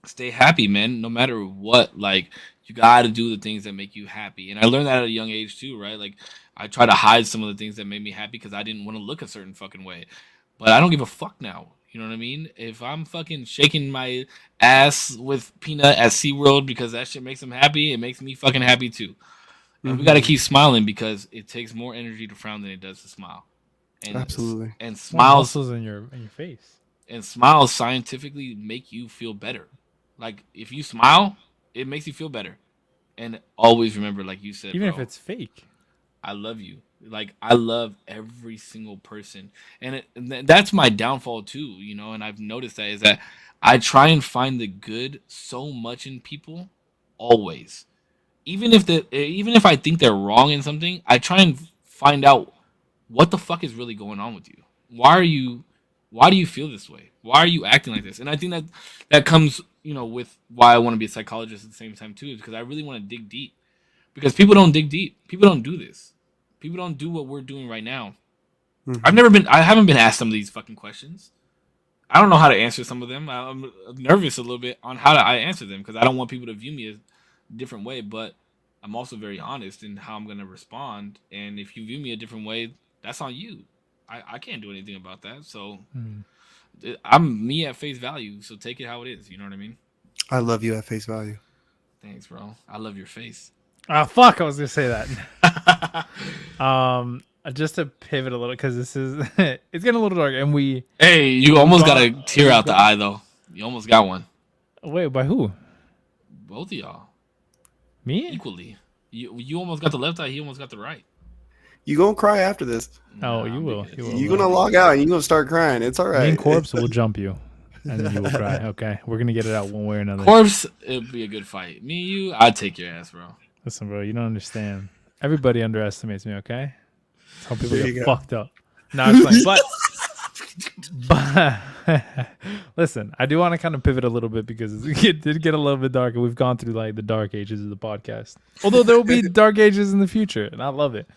stay happy, man. No matter what, like you got to do the things that make you happy. And I learned that at a young age too, right? Like I try to hide some of the things that made me happy because I didn't want to look a certain fucking way. But I don't give a fuck now. You know what I mean? If I'm fucking shaking my ass with Peanut at SeaWorld because that shit makes him happy, it makes me fucking happy too. And we got to Mm-hmm. keep smiling because it takes more energy to frown than it does to smile. And Absolutely. and More smiles muscles in your face. and smiles scientifically make you feel better. Like if you smile, it makes you feel better. And always remember, like you said, Even if bro, it's fake. I love you. Like I love every single person, and that's my downfall too. And I've noticed that is that I try and find the good so much in people, always. Even if I think they're wrong in something, I try and find out what the fuck is really going on with you. Why do you feel this way? Why are you acting like this? And I think that comes, with why I want to be a psychologist at the same time too, is because I really want to dig deep. Because people don't dig deep. People don't do this. People don't do what we're doing right now. Mm-hmm. I haven't been asked some of these fucking questions. I don't know how to answer some of them. I'm nervous a little bit on how I answer them because I don't want people to view me a different way. But I'm also very honest in how I'm gonna respond. And if you view me a different way, that's on you. I can't do anything about that. So Hmm. I'm me at face value. So take it how it is. You know what I mean? I love you at face value. Thanks, bro. I love your face. Ah, fuck! I was gonna say that. Just to pivot a little because this is it's getting a little dark, and we Hey, you almost got a gone- tear out the eye though. You almost got one. wait by who? Both of y'all Me? equally. You almost got the left eye. He almost got the right. You gonna cry after this. Oh, you I'm will. good. You will. You're gonna log out and you're gonna start crying. It's all Me right. and Corpse will jump you, and then you will cry. Okay, we're gonna get it out one way or another. Corpse, it'd be a good fight. Me and you, I'd take your ass, bro. Listen, bro, you don't understand. Everybody underestimates me. Okay, that's how people There get you go. fucked up. No, it's fine. But listen, I do want to kind of pivot a little bit because it did get a little bit darker. We've gone through like the dark ages of the podcast. Although there will be dark ages in the future, and I love it.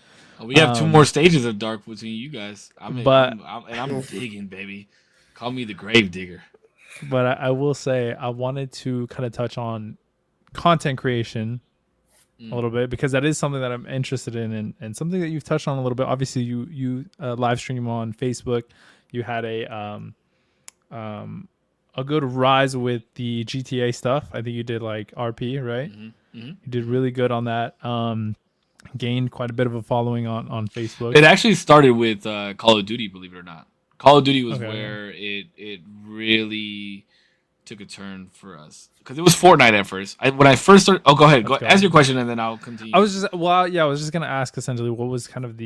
We have two more stages of dark between you guys. But- I'm digging, baby. Call me the grave digger. But I will say I wanted to kind of touch on content creation a little bit because that is something that I'm interested in and something that you've touched on a little bit. Obviously, you live stream on Facebook. You had a good rise with the GTA stuff. I think you did like RP, right? Mm-hmm. You did really good on that. Gained quite a bit of a following on Facebook. It actually started with Call of Duty, believe it or not. Call of Duty was Okay. where it really took a turn for us because it was Fortnite at first. When I first started, go ahead, Let's go. ask your question and then I'll continue. I was just gonna ask essentially what was kind of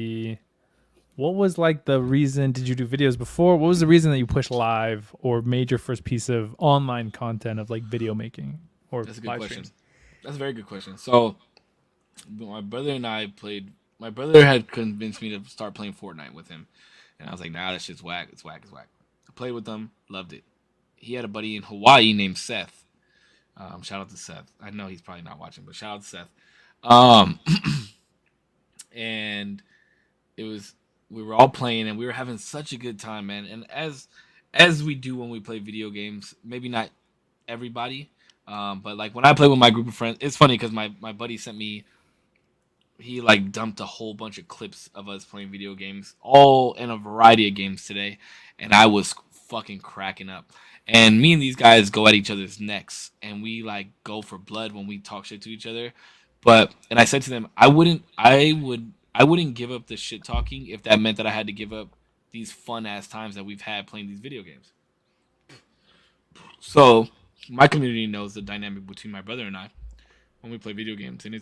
what was like the reason? Did you do videos before? What was the reason that you pushed live or made your first piece of online content of like video making or That's a good live question. streams? That's a very good question. So, my brother and I played. My brother had convinced me to start playing Fortnite with him, and I was like, "Nah, that shit's whack. It's whack. It's whack." I played with him, loved it. He had a buddy in Hawaii named Seth. Shout out to Seth. I know he's probably not watching, but shout out to Seth. And we were all playing, and we were having such a good time, man. And as we do when we play video games, maybe not everybody. But like when I play with my group of friends, it's funny because my buddy sent me, he like dumped a whole bunch of clips of us playing video games, all in a variety of games today, and I was fucking cracking up. And me and these guys go at each other's necks, and we like go for blood when we talk shit to each other. And I said to them, I wouldn't give up the shit talking if that meant that I had to give up these fun ass times that we've had playing these video games. So my community knows the dynamic between my brother and I when we play video games, and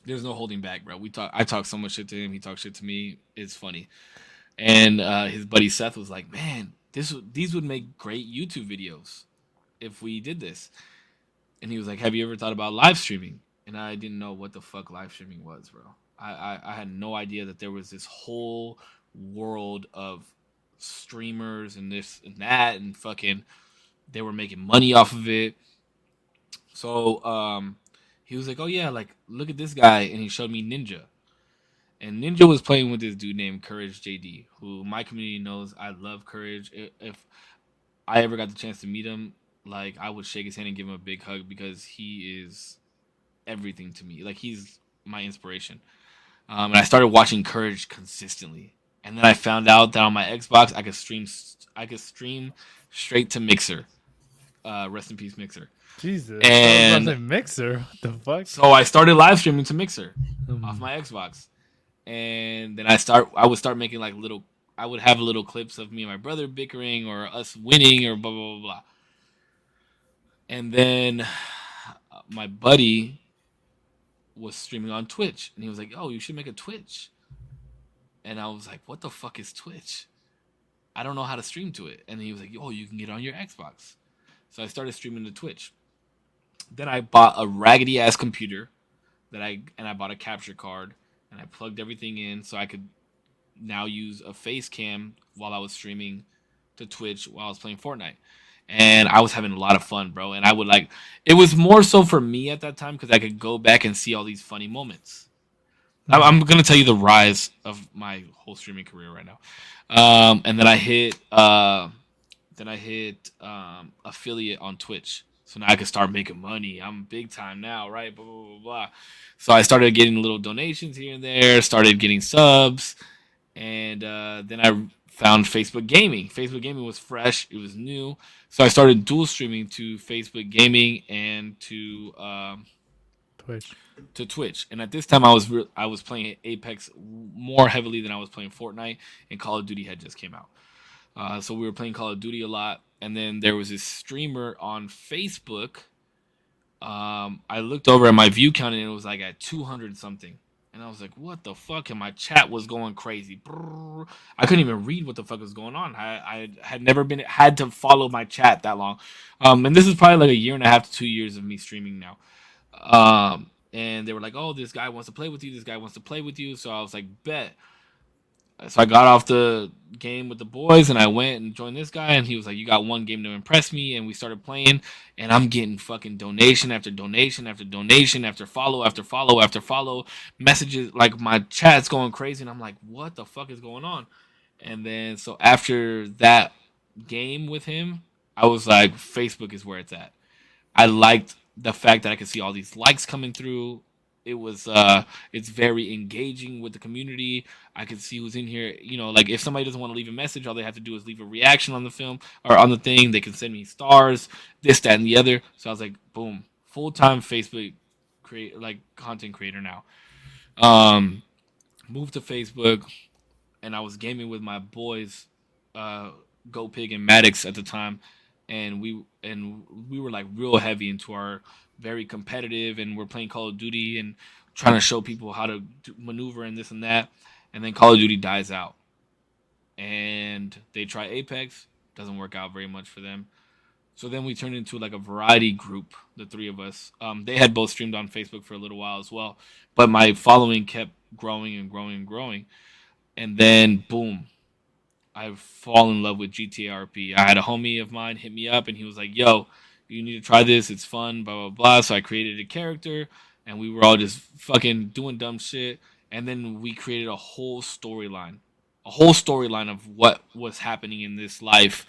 there's no holding back, bro. I talk so much shit to him, he talks shit to me. It's funny. And his buddy Seth was like, "Man, these would make great YouTube videos if we did this." And he was like, "Have you ever thought about live streaming?" And I didn't know what the fuck live streaming was, bro. I had no idea that there was this whole world of streamers and this and that, and fucking they were making money off of it. So he was like, "Oh yeah, like look at this guy," and he showed me Ninja. And Ninja was playing with this dude named Courage JD, who my community knows I love Courage. If I ever got the chance to meet him, like I would shake his hand and give him a big hug because he is everything to me. Like he's my inspiration. And I started watching Courage consistently. And then I found out that on my Xbox I could stream straight to Mixer. Rest in peace, Mixer. Jesus. And- I was about to say Mixer. What the fuck? So I started live streaming to Mixer Hmm. off my Xbox. And then I would start making like I would have little clips of me and my brother bickering or us winning or blah blah blah blah. And then my buddy was streaming on Twitch, and he was like, "Oh, you should make a Twitch." And I was like, "What the fuck is Twitch? I don't know how to stream to it." And he was like, "Oh, you can get it on your Xbox." So I started streaming to Twitch. Then I bought a raggedy ass computer I bought a capture card, and I plugged everything in so I could now use a face cam while I was streaming to Twitch while I was playing Fortnite. And I was having a lot of fun, bro. And I would it was more so for me at that time because I could go back and see all these funny moments. I'm gonna tell you the rise of my whole streaming career right now. And then I hit affiliate on Twitch. So now I can start making money. I'm big time now, right? Blah blah blah blah. So I started getting little donations here and there. Started getting subs, and then I found Facebook Gaming. Facebook Gaming was fresh. It was new. So I started dual streaming to Facebook Gaming and Twitch. to Twitch. And at this time, I was playing Apex more heavily than I was playing Fortnite, and Call of Duty had just came out. So we were playing Call of Duty a lot, and then there was this streamer on Facebook. I looked over at my view count, and it was like at 200 something. And I was like, "What the fuck?" And my chat was going crazy. Brrr. I couldn't even read what the fuck was going on. I had never been had to follow my chat that long. And this is probably like a year and a half to 2 years of me streaming now. And they were like, "Oh, this guy wants to play with you. This guy wants to play with you." So I was like, "Bet." So I got off the game with the boys and I went and joined this guy, and he was like, "You got one game to impress me," and we started playing, and I'm getting fucking donation after donation after donation after follow after follow after follow, messages, like my chat's going crazy, and I'm like, "What the fuck is going on?" And then so after that game with him, I was like, Facebook is where it's at. I liked the fact that I could see all these likes coming through. It's very engaging with the community. I could see who's in here. You know, like if somebody doesn't want to leave a message, all they have to do is leave a reaction on the film or on the thing. They can send me stars, this, that, and the other. So I was like, boom, full time Facebook content creator now. Um, Moved to Facebook, and I was gaming with my boys, Go Pig and Maddox at the time, and we were like real heavy into our very competitive, and we're playing Call of Duty and trying to show people how to maneuver and this and that, and then Call of Duty dies out, and they try Apex, doesn't work out very much for them. So then we turned into like a variety group, the three of us. They had both streamed on Facebook for a little while as well, but my following kept growing and growing and growing, and then boom, I fall in love with GTA RP. I had a homie of mine hit me up, and he was like, "Yo, you need to try this. It's fun." Blah blah blah. So I created a character, and we were all just fucking doing dumb shit. And then we created a whole storyline of what was happening in this life.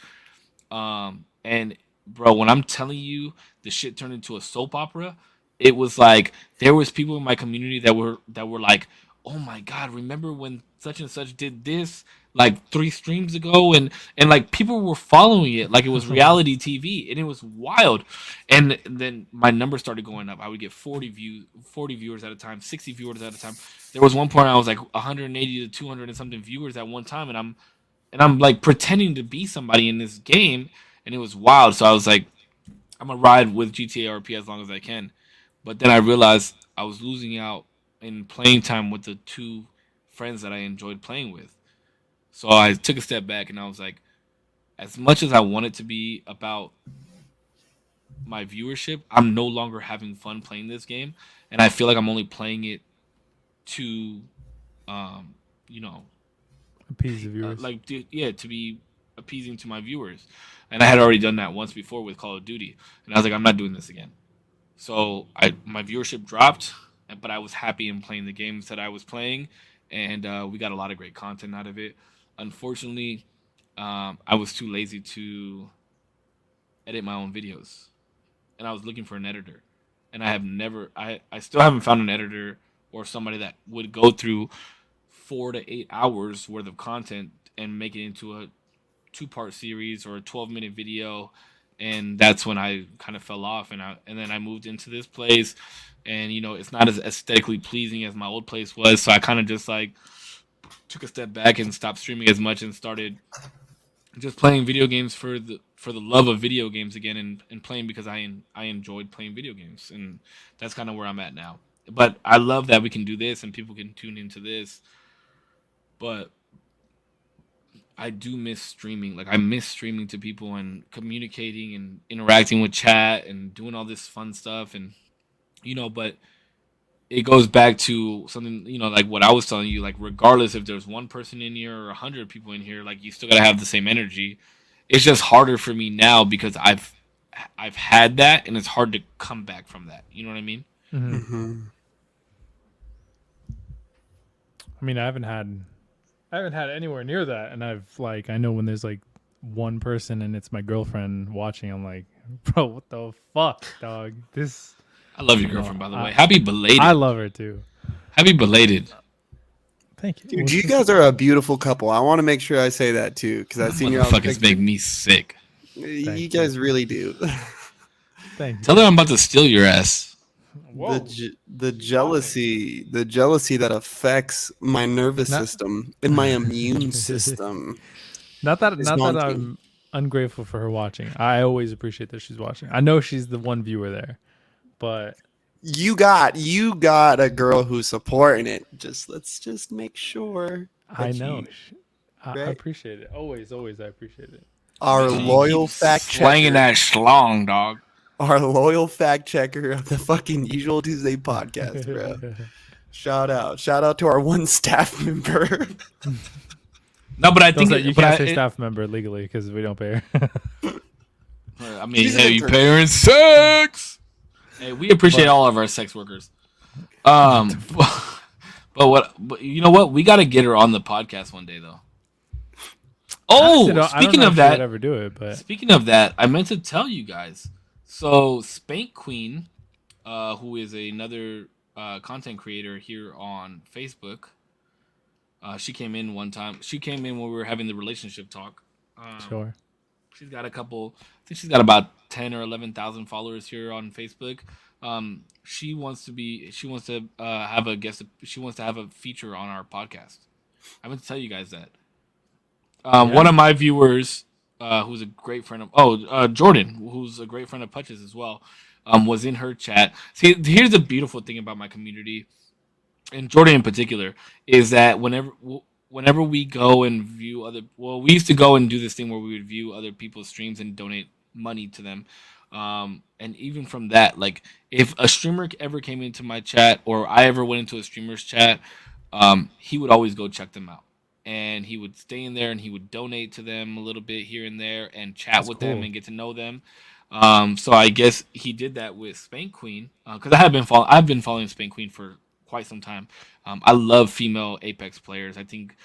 And bro, when I'm telling you, the shit turned into a soap opera. It was like there was people in my community that were like, "Oh my god, remember when such and such did this like 3 streams ago?" And like people were following it like it was reality TV, and it was wild. And then my numbers started going up. I would get 40 viewers at a time, 60 viewers at a time. There was one point I was like 180 to 200 and something viewers at one time, and I'm like pretending to be somebody in this game, and it was wild. So I was like, I'm gonna ride with GTA RP as long as I can. But then I realized I was losing out in playing time with the two friends that I enjoyed playing with. So I took a step back and I was like, as much as I want it to be about my viewership, I'm no longer having fun playing this game, and I feel like I'm only playing it to, um, you know, Appease the viewers. to be appeasing to my viewers. And I had already done that once before with Call of Duty, and I was like, I'm not doing this again. So my viewership dropped, but I was happy in playing the games that I was playing, and we got a lot of great content out of it. Unfortunately, I was too lazy to edit my own videos, and I was looking for an editor, and I still haven't found an editor or somebody that would go through 4 to 8 hours worth of content and make it into a two-part series or a 12-minute video. And that's when I kind of fell off, and then I moved into this place, and it's not as aesthetically pleasing as my old place was, so I kind of just like took a step back and stopped streaming as much and started just playing video games for the love of video games again, and playing because I enjoyed playing video games, and that's kind of where I'm at now. But I love that we can do this and people can tune into this, but I do miss streaming. Like I miss streaming to people and communicating and interacting with chat and doing all this fun stuff, and but it goes back to something, like what I was telling you, like regardless if there's one person in here or 100 people in here, like you still gotta have the same energy. It's just harder for me now because I've had that, and it's hard to come back from that. You know what I mean? Mm-hmm. Mm-hmm. I mean, I haven't had anywhere near that, and I know when there's like one person and it's my girlfriend watching, I'm like, bro, what the fuck, dog? This, I love your you know, girlfriend, by the way. Happy belated. I love her too. Happy belated. Thank you. Dude, you guys are a beautiful couple. I want to make sure I say that too, because I've seen your Motherfuckers make me sick. You guys really do. Thank you. Tell her I'm about to steal your ass. Whoa. The jealousy that affects my nervous system and my immune system. Not that It's haunting. I'm ungrateful for her watching. I always appreciate that she's watching. I know she's the one viewer there, but You got a girl who's supporting it. Let's just make sure. I know. I right? appreciate it. Always, I appreciate it. Our You loyal keep fact slanging checker. that schlong, dog. Our loyal fact checker of the fucking Usual Tuesday podcast, bro. Shout out to our one staff member. No, but I think You can't say staff member legally because we don't pay her. I mean, She's an hey, you intern. pay her in sex. Hey, we appreciate all of our sex workers. But you know what? We got to get her on the podcast one day, though. Oh, I don't speaking know of if she would that, ever do it, but speaking of that, I meant to tell you guys. So Spank Queen, who is another content creator here on Facebook, she came in one time. She came in when we were having the relationship talk. sure. She's got a couple. I think she's got about 10 or 11,000 followers here on Facebook. She wants to have a guest. She wants to have a feature on our podcast. I meant to tell you guys that. One of my viewers, who's a great friend of Jordan, who's a great friend of Putch's as well, was in her chat. See, here's the beautiful thing about my community, and Jordan in particular, is that whenever we go and view we used to go and do this thing where we would view other people's streams and donate money to them. And even from that, like if a streamer ever came into my chat or I ever went into a streamer's chat, he would always go check them out. And he would stay in there and he would donate to them a little bit here and there and chat with them and get to know them. So I guess he did that with Spank Queen because I've been following Spank Queen for quite some time. I love female Apex players. I think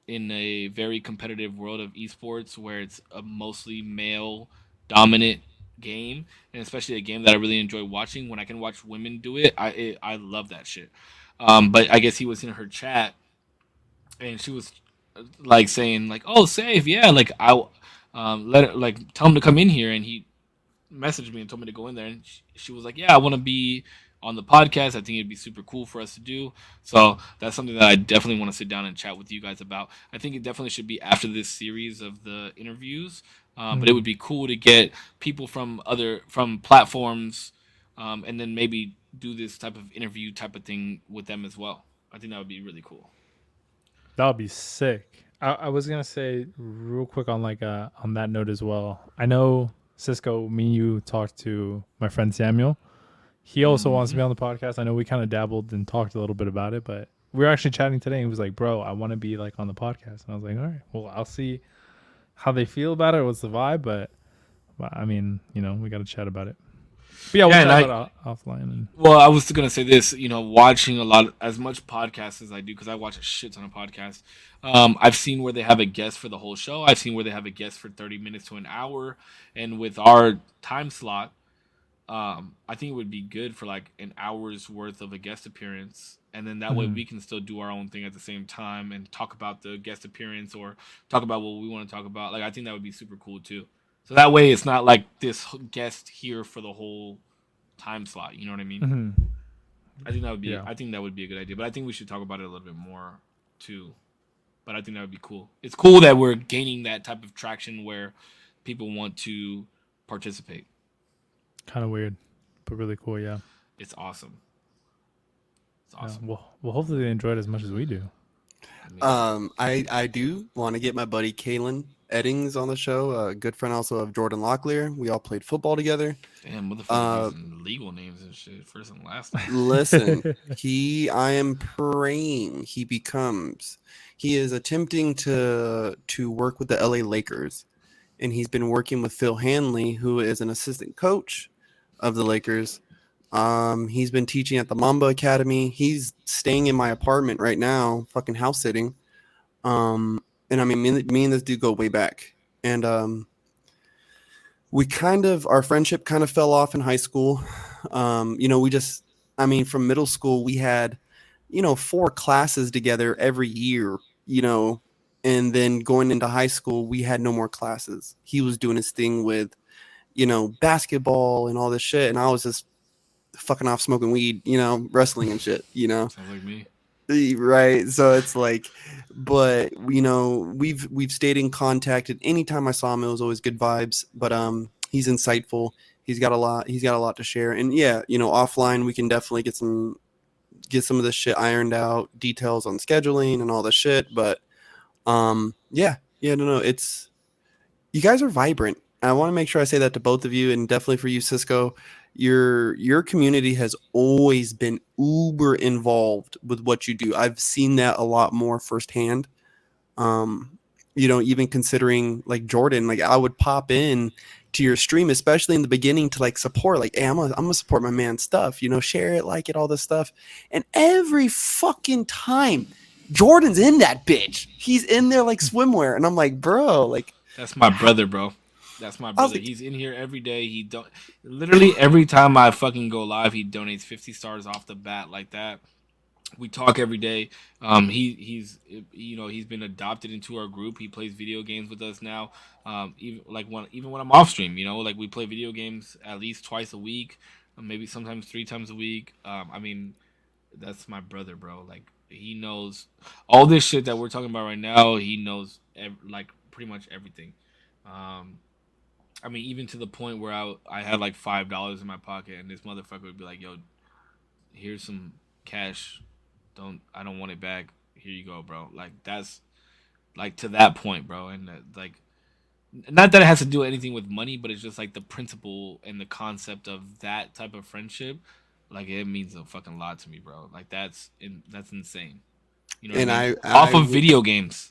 in a very competitive world of esports where it's a mostly male dominant game, and especially a game that I really enjoy watching, when I can watch women do it, I love that shit. But I guess he was in her chat and she was like saying like, "Oh, save, yeah, like I let her, like tell him to come in here," and he messaged me and told me to go in there, and she was like, "Yeah, I want to be on the podcast. I think it'd be super cool for us to do." So that's something that I definitely want to sit down and chat with you guys about. I think it definitely should be after this series of the interviews, but it would be cool to get people from platforms, and then maybe do this type of interview type of thing with them as well. I think that would be really cool. That would be sick. I was gonna say real quick on on that note as well. I know Cisco, me and you talked to my friend Samuel. He also wants to be on the podcast. I know we kind of dabbled and talked a little bit about it, but we were actually chatting today. And he was like, "Bro, I want to be like on the podcast." And I was like, "All right, well, I'll see how they feel about it. What's the vibe?" But I mean, we got to chat about it. But yeah, we'll chat about it offline. Well, I was gonna say this. Watching as much podcasts as I do, because I watch a shit ton of podcasts. I've seen where they have a guest for the whole show. I've seen where they have a guest for 30 minutes to an hour, and with our time slot, I think it would be good for like an hour's worth of a guest appearance, and then that way we can still do our own thing at the same time and talk about the guest appearance or talk about what we want to talk about. Like I think that would be super cool too. So that way it's not like this guest here for the whole time slot. You know what I mean? Mm-hmm. I think that would be. I think that would be a good idea. But I think we should talk about it a little bit more too. But I think that would be cool. It's cool that we're gaining that type of traction where people want to participate. Kind of weird, but really cool. Yeah, it's awesome. It's awesome. Yeah, well, hopefully they enjoy it as much as we do. I do want to get my buddy Kalen Eddings on the show, a good friend also of Jordan Locklear. We all played football together. Damn, motherfuckers using legal names and shit, first and last name. Listen, I am praying he is attempting to work with the LA Lakers, and he's been working with Phil Hanley, who is an assistant coach of the Lakers, He's been teaching at the Mamba Academy. He's staying in my apartment right now, fucking house sitting. And I mean, me and this dude go way back. And our friendship kind of fell off in high school. From middle school, we had, 4 classes together every year, and then going into high school, we had no more classes. He was doing his thing with, basketball and all this shit. And I was just fucking off smoking weed, wrestling and shit, Sounds like me. Right. So it's like, but we've stayed in contact, and anytime I saw him, it was always good vibes. But he's insightful. He's got a lot to share. And yeah, offline we can definitely get some of this shit ironed out, details on scheduling and all this shit. But no, it's, you guys are vibrant. I want to make sure I say that to both of you, and definitely for you, Cisco. Your community has always been uber involved with what you do. I've seen that a lot more firsthand. Even considering like Jordan, like I would pop in to your stream, especially in the beginning, to like support, like, hey, I'm gonna support my man's stuff, share it, like it, all this stuff. And every fucking time Jordan's in that bitch, he's in there like swimwear, and I'm like, bro, like, that's my brother, bro. That's my brother. like, He's in here every day. Literally every time I fucking go live, he donates 50 stars off the bat like that. We talk every day. He's been adopted into our group. He plays video games with us now. Even when I'm off stream, like we play video games at least twice a week, maybe sometimes 3 times a week. That's my brother, bro. Like he knows all this shit that we're talking about right now. He knows pretty much everything. Even to the point where I had like $5 in my pocket, and this motherfucker would be like, "Yo, here's some cash. I don't want it back. Here you go, bro." Like that's like to that point, bro. And like, not that it has to do anything with money, but it's just like the principle and the concept of that type of friendship. Like it means a fucking lot to me, bro. Like that's insane. You know what I mean? Off of video games.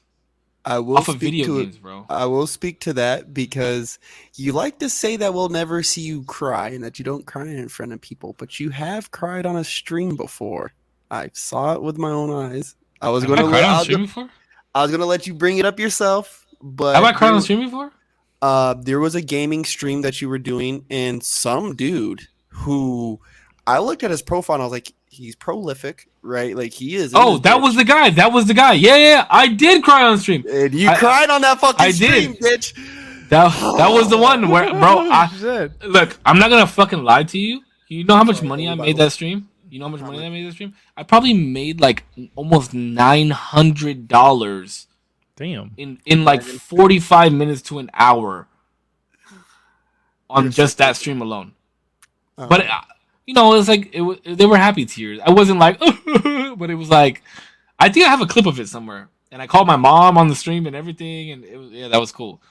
I will Off of video games, bro. I will speak to that because you like to say that we'll never see you cry and that you don't cry in front of people, but you have cried on a stream before. I saw it with my own eyes. I was going to let you bring it up yourself, but have I cried on stream before? There was a gaming stream that you were doing, and some dude who I looked at his profile and I was like, he's prolific, right? Like he is. Oh, that was the guy. Yeah. I did cry on stream. And you cried on that fucking stream, bitch. That was the one where, bro. Look, I'm not gonna fucking lie to you. You know how much money I made that stream? I probably made like almost $900. Damn. In like 45 minutes to an hour on just that stream alone. But it was like they were happy tears. I wasn't like, but it was like, I think I have a clip of it somewhere, and I called my mom on the stream and everything, and that was cool.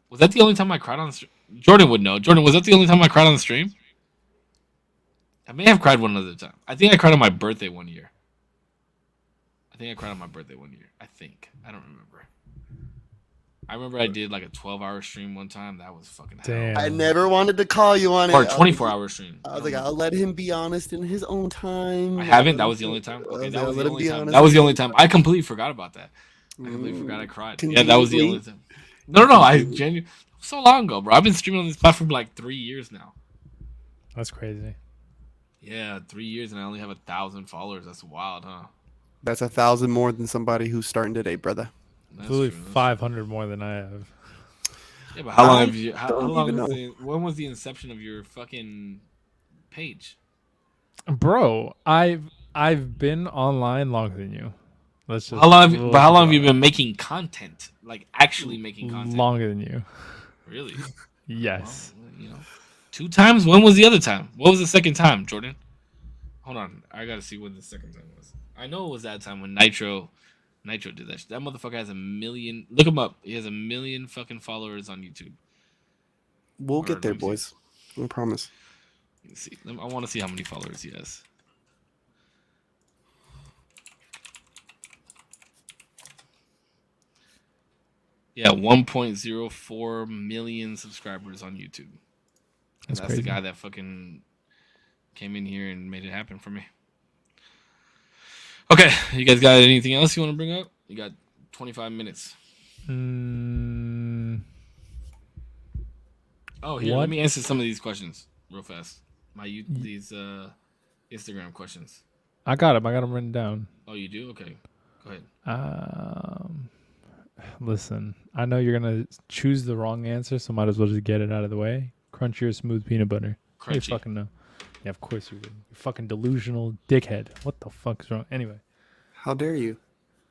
Was that the only time I cried on the stream? Jordan would know. Jordan, was that the only time I cried on the stream? I may have cried one other time. I think I cried on my birthday one year. I think. I don't remember. I remember I did like a 12-hour stream one time. That was fucking hell. I never wanted to call you on it. Or a 24-hour stream. I was like, I'll let him be honest in his own time. I haven't. That was the only time. Okay, that was the only time. That was the only time. I completely forgot about that. I completely forgot I cried. Yeah, that was the only time. No. I genuinely, so long ago, bro. I've been streaming on this platform for like 3 years now. That's crazy. Yeah, 3 years, and I only have 1,000 followers. That's wild, huh? That's 1,000 more than somebody who's starting today, brother. That's literally 500 more than I have. Yeah, but how long have you? When was the inception of your fucking page? Bro, I've been online longer than you. Let's just. How long have you been making content? Like actually making content? Longer than you. Really? Yes. Well, 2 times. When was the other time? What was the second time, Jordan? Hold on, I gotta see when the second time was. I know it was that time when Nitro did that. That motherfucker has 1 million. Look him up. He has 1 million fucking followers on YouTube. We'll get there, boys. I promise. Let me see. I want to see how many followers he has. Yeah, 1.04 million subscribers on YouTube. And that's crazy. the guy that fucking came in here and made it happen for me. Okay, you guys got anything else you want to bring up? You got 25 minutes. Oh, here, let me answer some of these questions real fast. These Instagram questions. I got them written down. Oh, you do? Okay, go ahead. Listen, I know you're gonna choose the wrong answer, so might as well just get it out of the way. Crunchy or smooth peanut butter? Crunchy. You fucking know. Yeah, of course you would. You fucking delusional dickhead. What the fuck is wrong? Anyway. How dare you?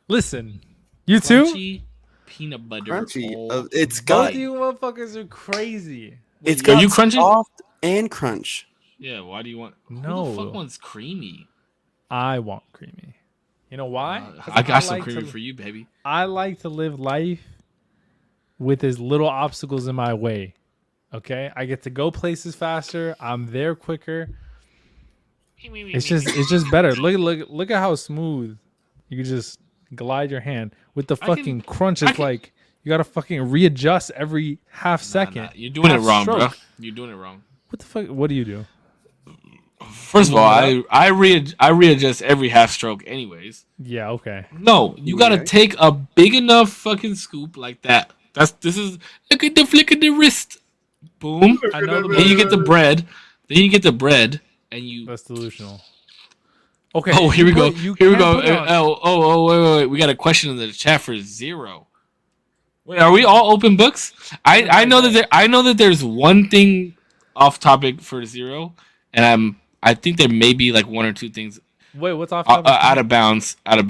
Listen, you too? Crunchy peanut butter. Crunchy. Oh, It's Both got. of you motherfuckers are crazy. It's Are got you crunchy? soft and crunch. Yeah, why do you want... No. Who the fuck wants creamy? I want creamy. You know why? 'Cause I got some like creamy to- for you, baby. I like to live life with as little obstacles in my way. Okay? I get to go places faster. I'm there quicker. It's just better. Look at how smooth you can just glide your hand. With the fucking crunch, it's like you gotta fucking readjust every half second. Nah. You're doing it Half wrong, stroke. bro. You're doing it wrong. What the fuck? What do you do? First of all, I readjust every half stroke anyways. Yeah, okay. No, you gotta take a big enough fucking scoop like that. This is look at the flick of the wrist. Boom. I know Then you get the bread. And you. That's delusional. Okay. Oh, here we go. You Here we can go. put it on- Wait. We got a question in the chat for Zero. Wait, are we all open books? I know that there's one thing off topic for Zero, and I think there may be like one or two things Wait, what's off topic? out of bounds. I'm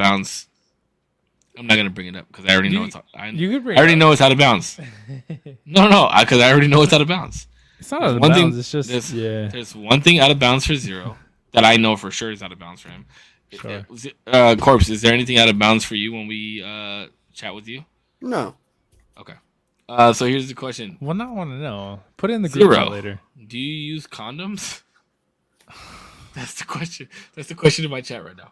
not gonna bring it up because I already know it's. You could bring. I already know it's out of bounds. No, because I already know it's out of bounds. It's not out of One bounds. thing- It's just There's one thing out of bounds for Zero that I know for sure is out of bounds for him. Sure. Corpse, is there anything out of bounds for you when we chat with you? No. Okay. So here's the question. Well, I want to know. Put it in the group Zero. chat later. Do you use condoms? That's the question. That's the question in my chat right now.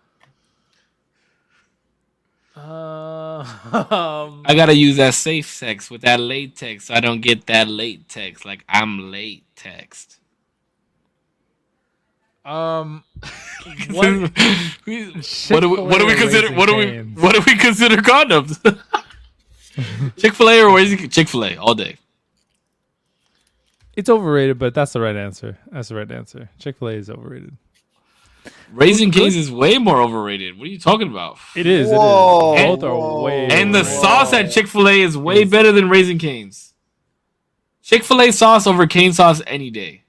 I gotta use that safe sex with that latex so I don't get that late text like I'm late text. What? What do we consider? What do we consider condoms? Chick-fil-A or Raising Chick-fil-A all day. It's overrated, but that's the right answer. Chick-fil-A is overrated. Raising Cane's is way more overrated. What are you talking about? It is. Whoa. It is. Both are way. And the overrated. sauce at Chick-fil-A is way better than Raising Cane's. Chick-fil-A sauce over cane sauce any day.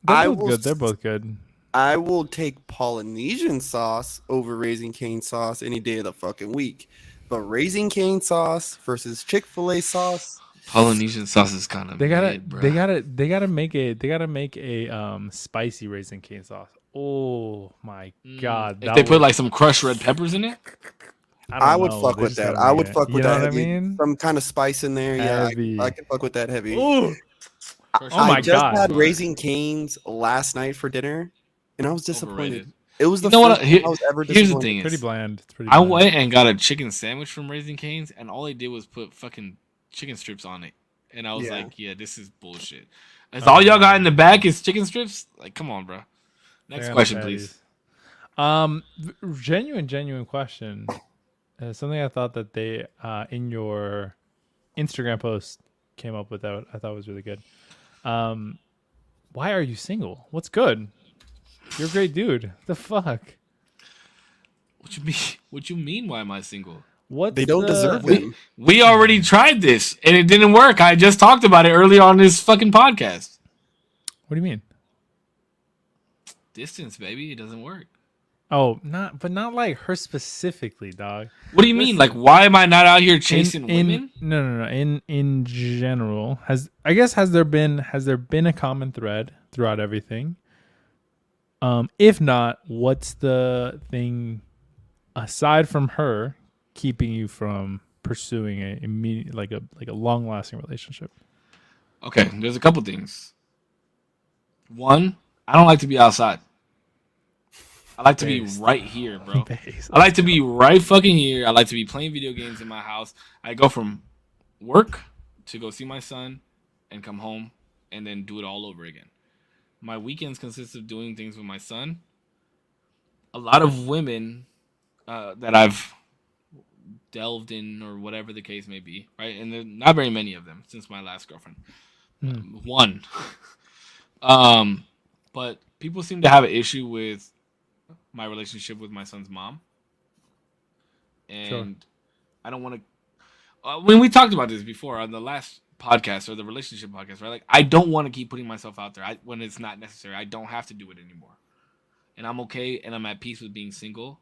They're both good. They're both good. I will take Polynesian sauce over Raising Cane sauce any day of the fucking week. But Raising Cane sauce versus Chick-fil-A sauce. Polynesian sauce is kind of They gotta make a spicy Raisin Cane sauce. Oh my god! If they put like some crushed red peppers in it, I would fuck with that. I would fuck with that. You know what I mean? Some kind of spice in there. Heavy. Yeah, I can fuck with that heavy. Ooh. Oh my I just God. had Raising Cane's last night for dinner, and I was disappointed. Overrated. It was the You know what? first time I was ever Here's the disappointed. thing: Pretty is, bland. It's pretty. I bland. went and got a chicken sandwich from Raising Cane's, and all they did was put fucking chicken strips on it, and I was like, "Yeah, this is bullshit." That's all y'all got in the back is chicken strips. Like, come on, bro. Next question, please. Genuine question. Something I thought that they in your Instagram post came up with that I thought was really good. Why are you single? What's good? You're a great dude. The fuck? What you mean? What you mean? Why am I single? They don't deserve him. We already tried this and it didn't work. I just talked about it earlier on this fucking podcast. What do you mean? Distance, baby, it doesn't work. Oh, not like her specifically, dog. What do you mean? Like, why am I not out here chasing women? No. In general, has there been a common thread throughout everything? If not, what's the thing aside from her keeping you from pursuing a immediate like a long lasting relationship? Okay, there's a couple things. One, I don't like to be outside. I like to be right here, bro. I like to be right fucking here. I like to be playing video games in my house. I go from work to go see my son and come home and then do it all over again. my weekends consist of doing things with my son. A lot of women that I've delved in, or whatever the case may be, right? And there are not very many of them since my last girlfriend. One. um, but people seem to have an issue with my relationship with my son's mom, Sure. and I don't want to. When we talked about this before on the last podcast or the relationship podcast, right? Like, I don't want to keep putting myself out there when it's not necessary. I don't have to do it anymore, and I'm okay, and I'm at peace with being single.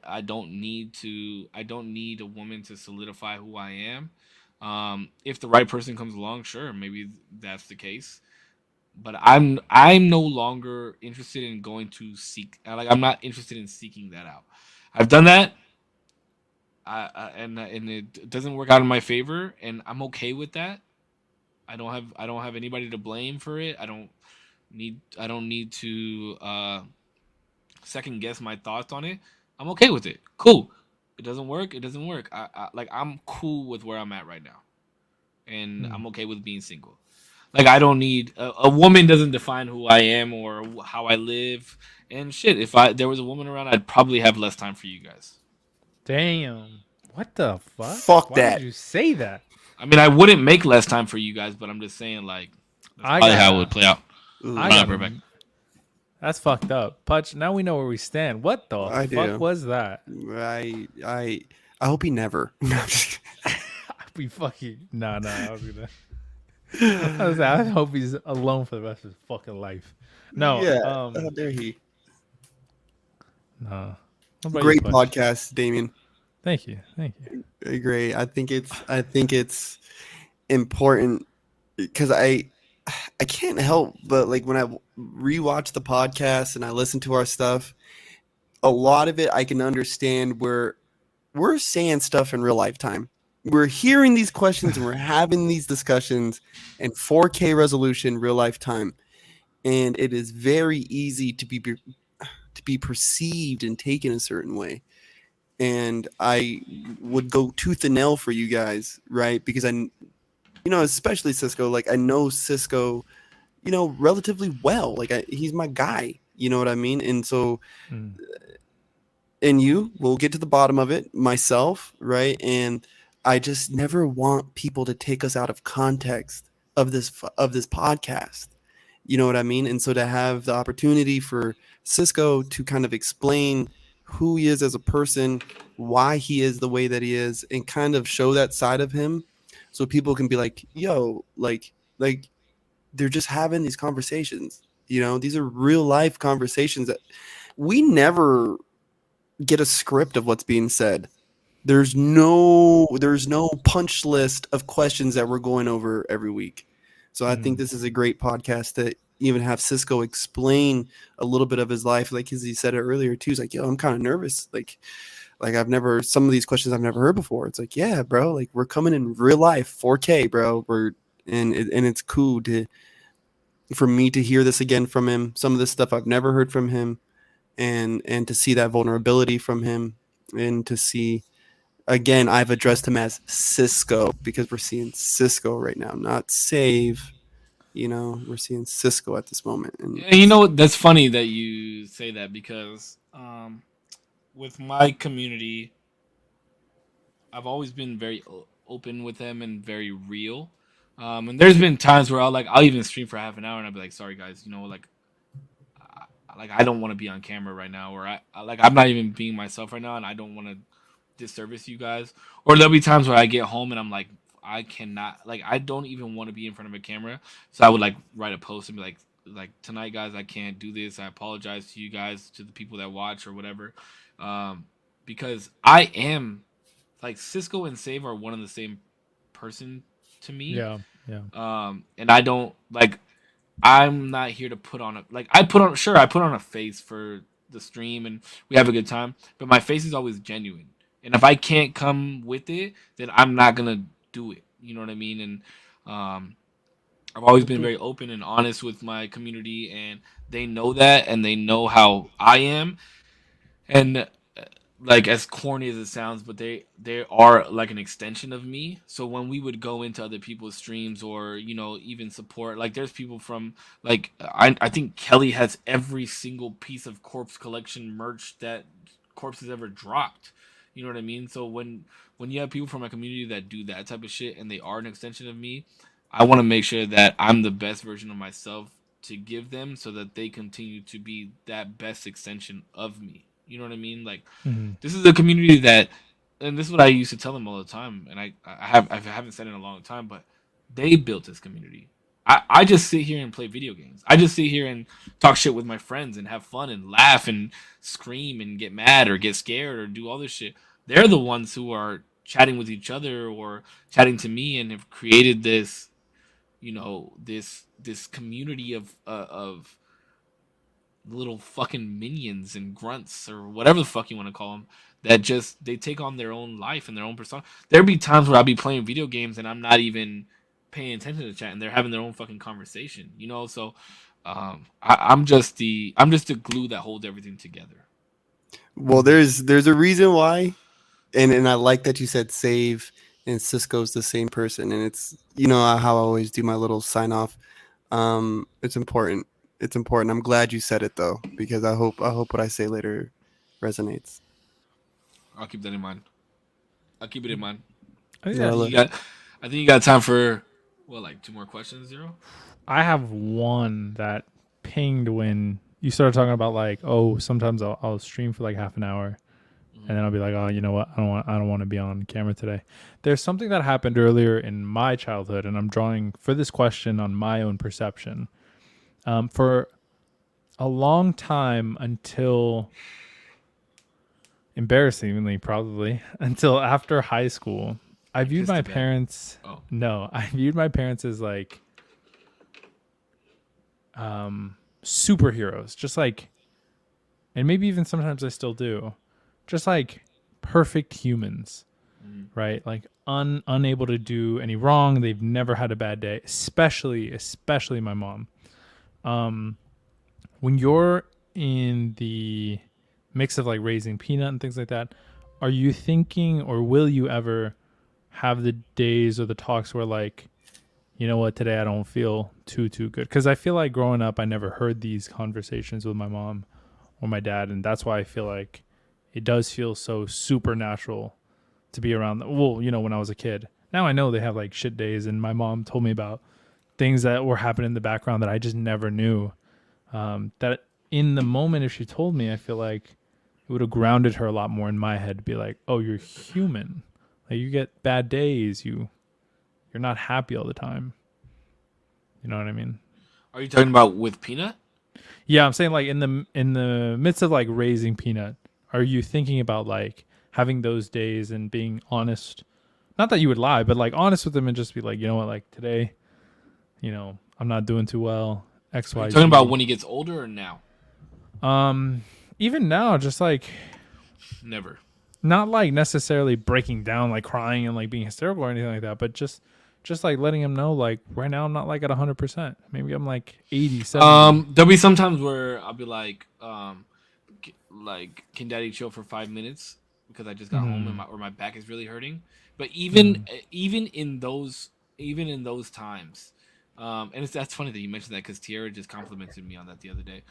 I don't need to. I don't need a woman to solidify who I am. If the right person comes along, sure, maybe that's the case. But I'm no longer interested in going to seek. Like, I'm not interested in seeking that out. I've done that. And it doesn't work out in my favor, and I'm okay with that. I don't have anybody to blame for it. I don't need to second guess my thoughts on it. I'm okay with it. Cool. It doesn't work. It doesn't work. I'm cool with where I'm at right now, and I'm okay with being single. Like, I don't need a woman doesn't define who I am or how I live. And shit, if there was a woman around, I'd probably have less time for you guys. Damn. What the fuck? Fuck Why that. would you say that? I mean, I wouldn't make less time for you guys, but I'm just saying, like, that's probably how it would play out. I Hold on, got back. That's fucked up. Putch, now we know where we stand. What the I fuck do. was that? I hope he never. No, I'm just kidding. We fucking I I hope he's alone for the rest of his fucking life. No, Yeah. How dare he? no. What about you, Great Putch? podcast, Damien. Thank you. Great. I think it's important because I can't help but, like, when I rewatch the podcast and I listen to our stuff, a lot of it I can understand where we're saying stuff in real lifetime. We're hearing these questions and we're having these discussions in 4K resolution, real life time, and it is very easy to be perceived and taken a certain way. And I would go tooth and nail for you guys, right? Because especially Cisco. Like, I know Cisco, relatively well. Like, he's my guy. You know what I mean? And so, and we'll get to the bottom of it. Myself, right? And I just never want people to take us out of context of this podcast. You know what I mean? And so to have the opportunity for Cisco to kind of explain who he is as a person, why he is the way that he is, and kind of show that side of him, so people can be like, yo, like they're just having these conversations. These are real life conversations that we never get a script of what's being said. There's no punch list of questions that we're going over every week. So I think this is a great podcast to even have Cisco explain a little bit of his life. Like, as he said it earlier too, he's like, yo, I'm kind of nervous. Like some of these questions I've never heard before. It's like, yeah, bro, like, we're coming in real life, 4K, bro. And it's cool for me to hear this again from him. Some of this stuff I've never heard from him, and to see that vulnerability from him, and to see, again, I've addressed him as Cisco because we're seeing Cisco right now, not Save. We're seeing Cisco at this moment. And That's funny that you say that, because with my community, I've always been very open with them and very real. And there's been times where I'll even stream for half an hour and I'll be like, sorry guys, I don't want to be on camera right now, or I'm not even being myself right now, and I don't want to disservice you guys. Or there'll be times where I get home and I'm like, I cannot, I don't even want to be in front of a camera. So I would write a post and be like, tonight guys, I can't do this. I apologize to you guys, to the people that watch or whatever. Because I am, Cisco and Save are one and the same person to me. Yeah. And I don't I'm not here to put on I put on a face for the stream and we have a good time, but my face is always genuine. And if I can't come with it, then I'm not gonna do it. You know what I mean? And I've always been very open and honest with my community, and they know that, and they know how I am. And like as corny as it sounds, but they are like an extension of me. So when we would go into other people's streams or even support, like there's people from like I think Kelly has every single piece of Corpse collection merch that Corpse has ever dropped. You know what I mean? So when you have people from my community that do that type of shit and they are an extension of me, I want to make sure that I'm the best version of myself to give them so that they continue to be that best extension of me. You know what I mean? Like Mhm. this is a community that, and this is what I used to tell them all the time, and I haven't said it in a long time, but they built this community. I just sit here and play video games. I just sit here and talk shit with my friends and have fun and laugh and scream and get mad or get scared or do all this shit. They're the ones who are chatting with each other or chatting to me and have created this, this community of little fucking minions and grunts or whatever the fuck you want to call them that just they take on their own life and their own persona. There'd be times where I'll be playing video games and I'm not even paying attention to the chat and they're having their own fucking conversation. So I'm just the glue that holds everything together. Well, there's a reason why, and I like that you said Save and Cisco's the same person, and it's how I always do my little sign off. It's important. It's important. I'm glad you said it though, because I hope what I say later resonates. I'll keep that in mind. I'll keep it in mind. I Yeah, think Well, you got I think you got time for like two more questions, Zero? I have one that pinged when you started talking about like, oh, sometimes I'll stream for like half an hour, and then I'll be like, oh, you know what? I don't want to be on camera today. There's something that happened earlier in my childhood, and I'm drawing for this question on my own perception. For a long time until embarrassingly probably until after high school, I viewed pissed my the bed. parents. Oh. No, I viewed my parents as like superheroes, just like, and maybe even sometimes I still do, just like perfect humans, right? Like unable to do any wrong. They've never had a bad day, especially my mom. When you're in the mix of like raising Peanut and things like that, are you thinking or will you ever have the days or the talks where like, you know what, today I don't feel too good? Because I feel like growing up I never heard these conversations with my mom or my dad, and that's why I feel like it does feel so supernatural to be around them. Well, when I was a kid. Now I know they have like shit days, and my mom told me about things that were happening in the background that I just never knew. That in the moment, if she told me, I feel like it would have grounded her a lot more in my head to be like, oh, you're human. Like you get bad days. You're not happy all the time. You know what I mean? Are you talking about with Peanut? Yeah, I'm saying like in the midst of like raising Peanut, are you thinking about like having those days and being honest? Not that you would lie, but like honest with them and just be like, you know what, like today, I'm not doing too well. X, Are you Y, talking about Z. when he gets older or now? Even now, just like Never. not like necessarily breaking down, like crying and like being hysterical or anything like that, but just like letting him know, like right now I'm not like at 100%. Maybe I'm like 80, 70. There'll be some times where I'll be like, like, can Daddy chill for 5 minutes because I just got home and my back is really hurting. But even in those times, and that's funny that you mentioned that because Tierra just complimented me on that the other day.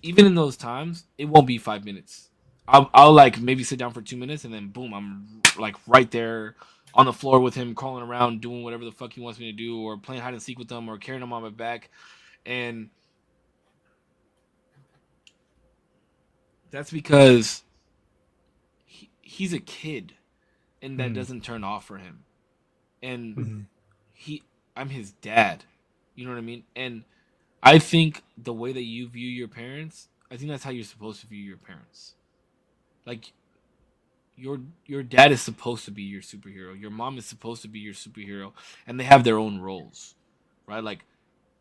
Even in those times, it won't be 5 minutes. I'll like maybe sit down for 2 minutes and then boom, I'm like right there on the floor with him, crawling around, doing whatever the fuck he wants me to do, or playing hide and seek with him, or carrying him on my back, and that's because he's a kid, and that doesn't turn off for him, and I'm his dad, you know what I mean, and I think the way that you view your parents, I think that's how you're supposed to view your parents. Like your dad is supposed to be your superhero. Your mom is supposed to be your superhero, and they have their own roles, right? Like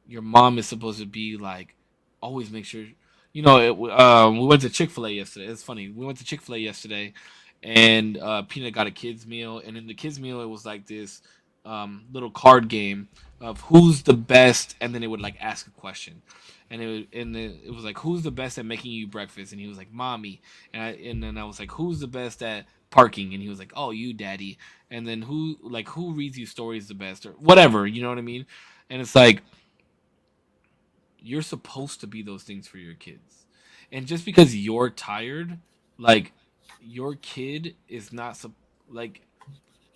your mom is supposed to be like always make sure. We went to Chick-fil-A yesterday. It's funny. We went to Chick-fil-A yesterday, and Peanut got a kids meal, and in the kids meal it was like this little card game of who's the best, and then it would like ask a question, and it was like, who's the best at making you breakfast? And he was like, mommy. And then I was like, who's the best at parking? And he was like, oh, you, daddy. And then who reads you stories the best or whatever, you know what I mean? And it's like, you're supposed to be those things for your kids. And just because you're tired, like, your kid is not like,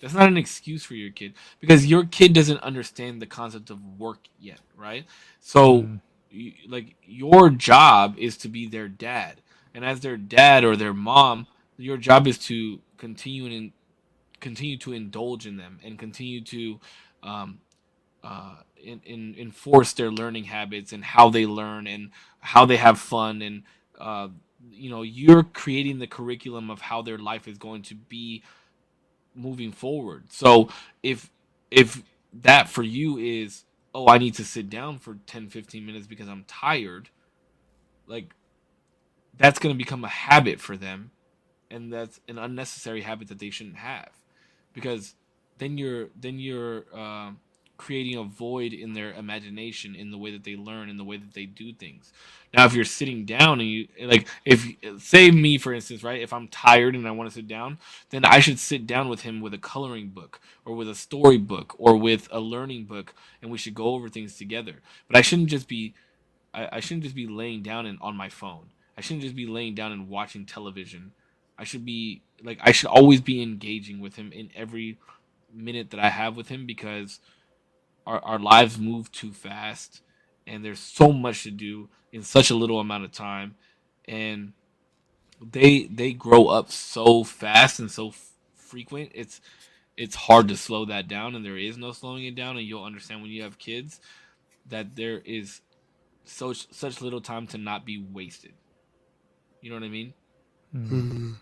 that's not an excuse for your kid, because your kid doesn't understand the concept of work yet, right? So, Mm. like, your job is to be their dad, and as their dad or their mom, your job is to continue to indulge in them and continue to um, enforce their learning habits and how they learn and how they have fun, and uh, you're creating the curriculum of how their life is going to be moving forward. So if if that for you is, oh, I need to sit down for 10-15 minutes because I'm tired, like, that's going to become a habit for them, and that's an unnecessary habit that they shouldn't have, because then you're creating a void in their imagination, in the way that they learn, in the way that they do things. Now, if you're sitting down and you, like, if, say me for instance, right, if I'm tired and I want to sit down, then I should sit down with him with a coloring book or with a story book or with a learning book, and we should go over things together. But I shouldn't just be laying down and on my phone. I shouldn't just be laying down and watching television. I should always be engaging with him in every minute that I have with him, because our lives move too fast, and there's so much to do in such a little amount of time, and they grow up so fast and so frequent. It's hard to slow that down, and there is no slowing it down, and you'll understand when you have kids that there is such little time to not be wasted. You know what I mean? Mm. Mm-hmm.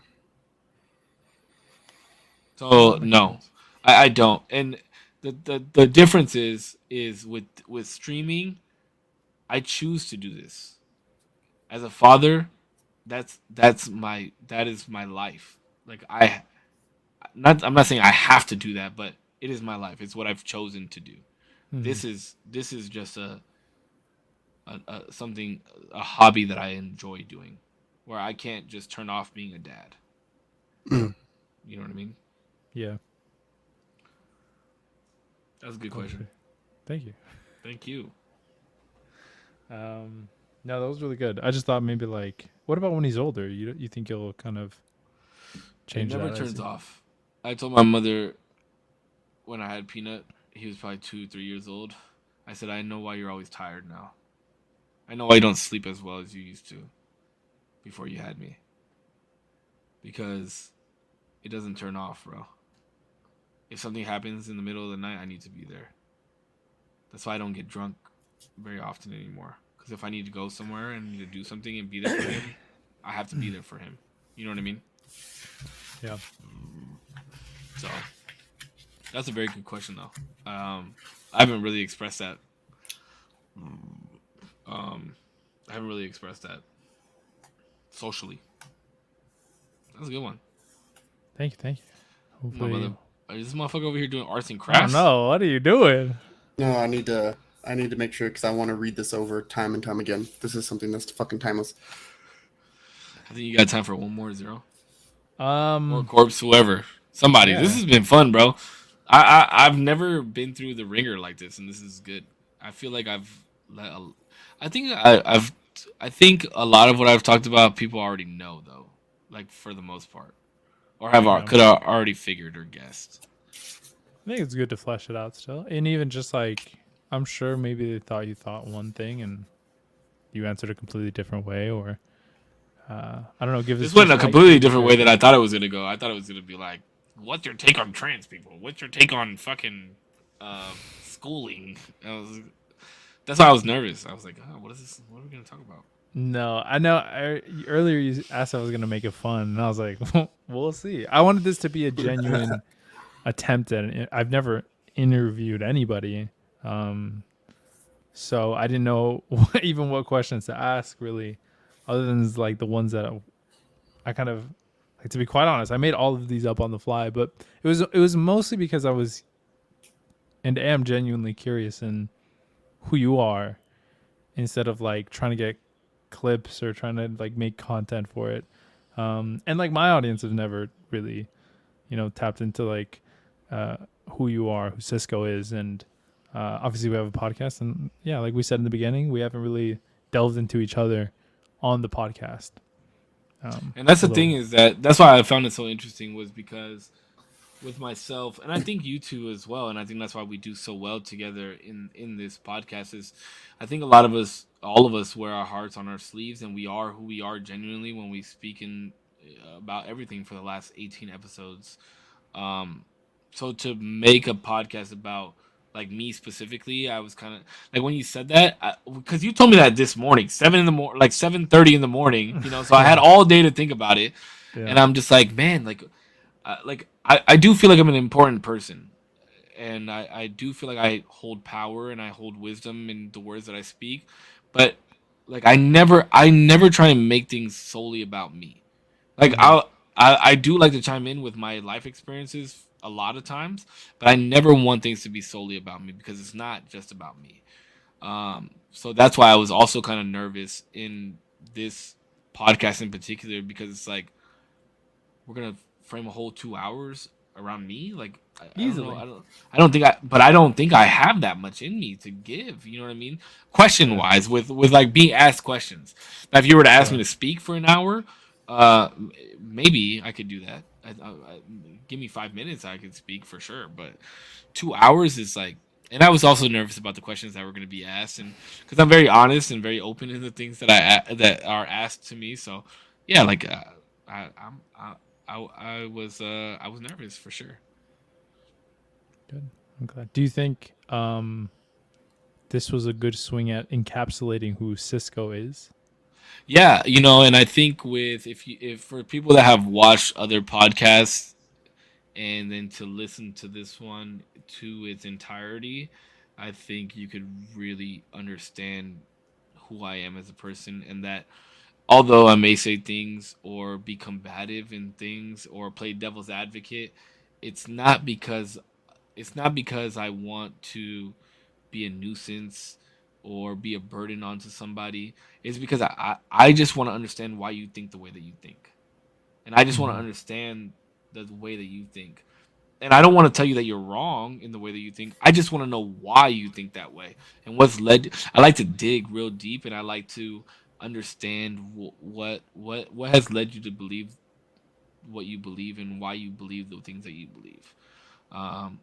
So That makes no, sense. I don't. And the difference is with streaming, I choose to do this. As a father, that is my life. Like, I'm not saying I have to do that, but it is my life. It's what I've chosen to do. Mm. This is just a hobby that I enjoy doing, where I can't just turn off being a dad. Yeah. Mm. You know what I mean? Yeah. That's a good Okay. question. Thank you. Thank you. No, that was really good. I just thought maybe like, what about when he's older? You think he'll kind of It change never that as turns he? off. I told my mother when I had Peanut, he was probably 2, 3 years old. I said, I know why you're always tired now. I know why you don't sleep as well as you used to before you had me. Because it doesn't turn off, bro. If something happens in the middle of the night, I need to be there. That's why I don't get drunk very often anymore. Because if I need to go somewhere and need to do something and be there for him, I have to be there for him. You know what I mean? Yeah. So that's a very good question, though. I haven't really expressed that. I haven't really expressed that socially. That's a good one. Thank you. Thank you. My Hopefully. brother, is this motherfucker over here doing arts and I don't crafts? know. What are you doing? No, I need to make sure because I want to read this over time and time again. This is something that's fucking timeless. I think you got time for one more zero or Um. corpse, whoever, somebody. This Yeah. has been fun, bro. I've never been through the ringer like this, and this is good. I feel like I think I think a lot of what I've talked about, people already know, though, like, for the most part, or Yeah. could have already figured or guessed. I think it's good to flesh it out still, and even just like, I'm sure maybe they thought you thought one thing and you answered a completely different way, or I don't know. Give This this went a person completely different way than I thought it was gonna go. I thought it was gonna be like, "What's your take on trans people? What's your take on fucking schooling?" That's why I was nervous. I was like, "Oh, what is this? What are we gonna talk about?" No, I know. Earlier you asked if I was gonna make it fun, and I was like, "We'll see." I wanted this to be a genuine attempt at it. I've never interviewed anybody, so I didn't know even what questions to ask really, other than like the ones that I kind of like. To be quite honest, I made all of these up on the fly, but it was mostly because I was and am genuinely curious in who you are instead of like trying to get clips or trying to like make content for it. And like my audience have never really, tapped into like who you are, who Cisco is, and obviously we have a podcast, and yeah, like we said in the beginning, we haven't really delved into each other on the podcast. And that's the thing is that's why I found it so interesting was because with myself, and I think you two as well, and I think that's why we do so well together in this podcast is I think a lot of us, all of us, wear our hearts on our sleeves, and we are who we are genuinely when we speak in about everything for the last 18 episodes. So to make a podcast about like me specifically, I was kind of like when you said that because you told me that this morning, 7 in the morning, like 7:30 in the morning, so I had all day to think about it, and I'm just like, man, I do feel like I'm an important person, and I do feel like I hold power and I hold wisdom in the words that I speak, but like I never try and make things solely about me. Like I do like to chime in with my life experiences a lot of times, but I never want things to be solely about me because it's not just about me. So that's why I was also kind of nervous in this podcast in particular because it's like we're gonna frame a whole 2 hours around me. Like Easily. I don't think I have that much in me to give. You know what I mean? Question wise, with like being asked questions. Now, if you were to ask me to speak for an hour, maybe I could do that. Give me 5 minutes, I could speak for sure. But 2 hours is like, and I was also nervous about the questions that were going to be asked, and because I'm very honest and very open in the things that are asked to me. So yeah, like I was nervous for sure. Good. I'm glad. Do you think this was a good swing at encapsulating who Cisco is? Yeah, and I think if for people that have watched other podcasts and then to listen to this one to its entirety, I think you could really understand who I am as a person, and that although I may say things or be combative in things or play devil's advocate, it's not because I want to be a nuisance or be a burden onto somebody. It's because I just want to understand why you think the way that you think. And I just want to understand the way that you think. And I don't want to tell you that you're wrong in the way that you think. I just want to know why you think that way and what's led. I like to dig real deep, and I like to understand what has led you to believe what you believe and why you believe the things that you believe. And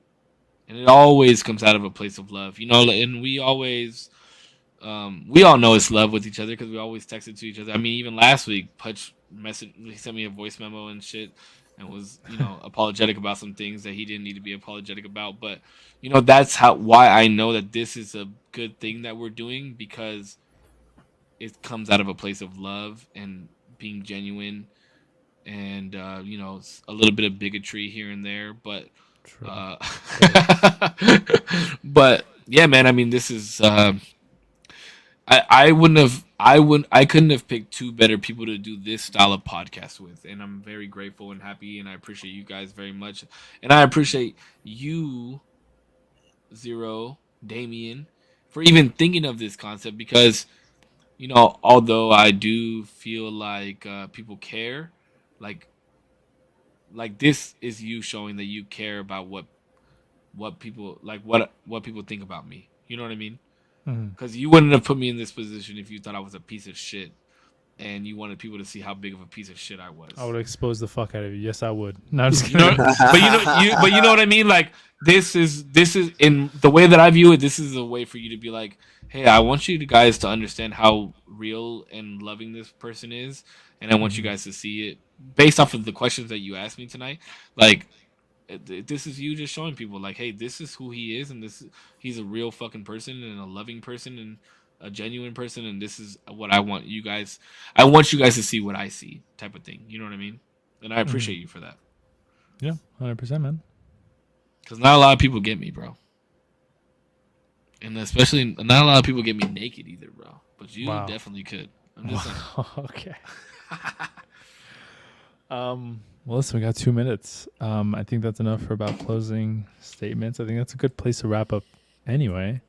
it always comes out of a place of love, and we all know it's love with each other because we always text it to each other. I mean, even last week, Putch he sent me a voice memo and shit, and was apologetic about some things that he didn't need to be apologetic about. But that's why I know that this is a good thing that we're doing, because it comes out of a place of love and being genuine, and a little bit of bigotry here and there, but but yeah, man. I mean, this is. I couldn't have picked two better people to do this style of podcast with, and I'm very grateful and happy, and I appreciate you guys very much, and I appreciate you, Zero, Damien, for even thinking of this concept, because although I do feel like people care, like this is you showing that you care about what people like, what people think about me. You know what I mean? Because you wouldn't have put me in this position if you thought I was a piece of shit, and you wanted people to see how big of a piece of shit I was. I would expose the fuck out of you. Yes, I would. No, I'm just kidding. But you know what I mean. Like this is in the way that I view it. This is a way for you to be like, hey, I want you guys to understand how real and loving this person is, and I want you guys to see it based off of the questions that you asked me tonight. Like, this is you just showing people like, hey, this is who he is, and he's a real fucking person and a loving person and a genuine person, and this is what I want you guys to see what I see, type of thing. You know what I mean? And I appreciate you for that. Yeah, 100%, man. Because not a lot of people get me, bro, and especially not a lot of people get me naked either, bro. But you definitely could. I'm just saying. Okay. Well, listen, we got 2 minutes. I think that's enough for about closing statements. I think that's a good place to wrap up anyway.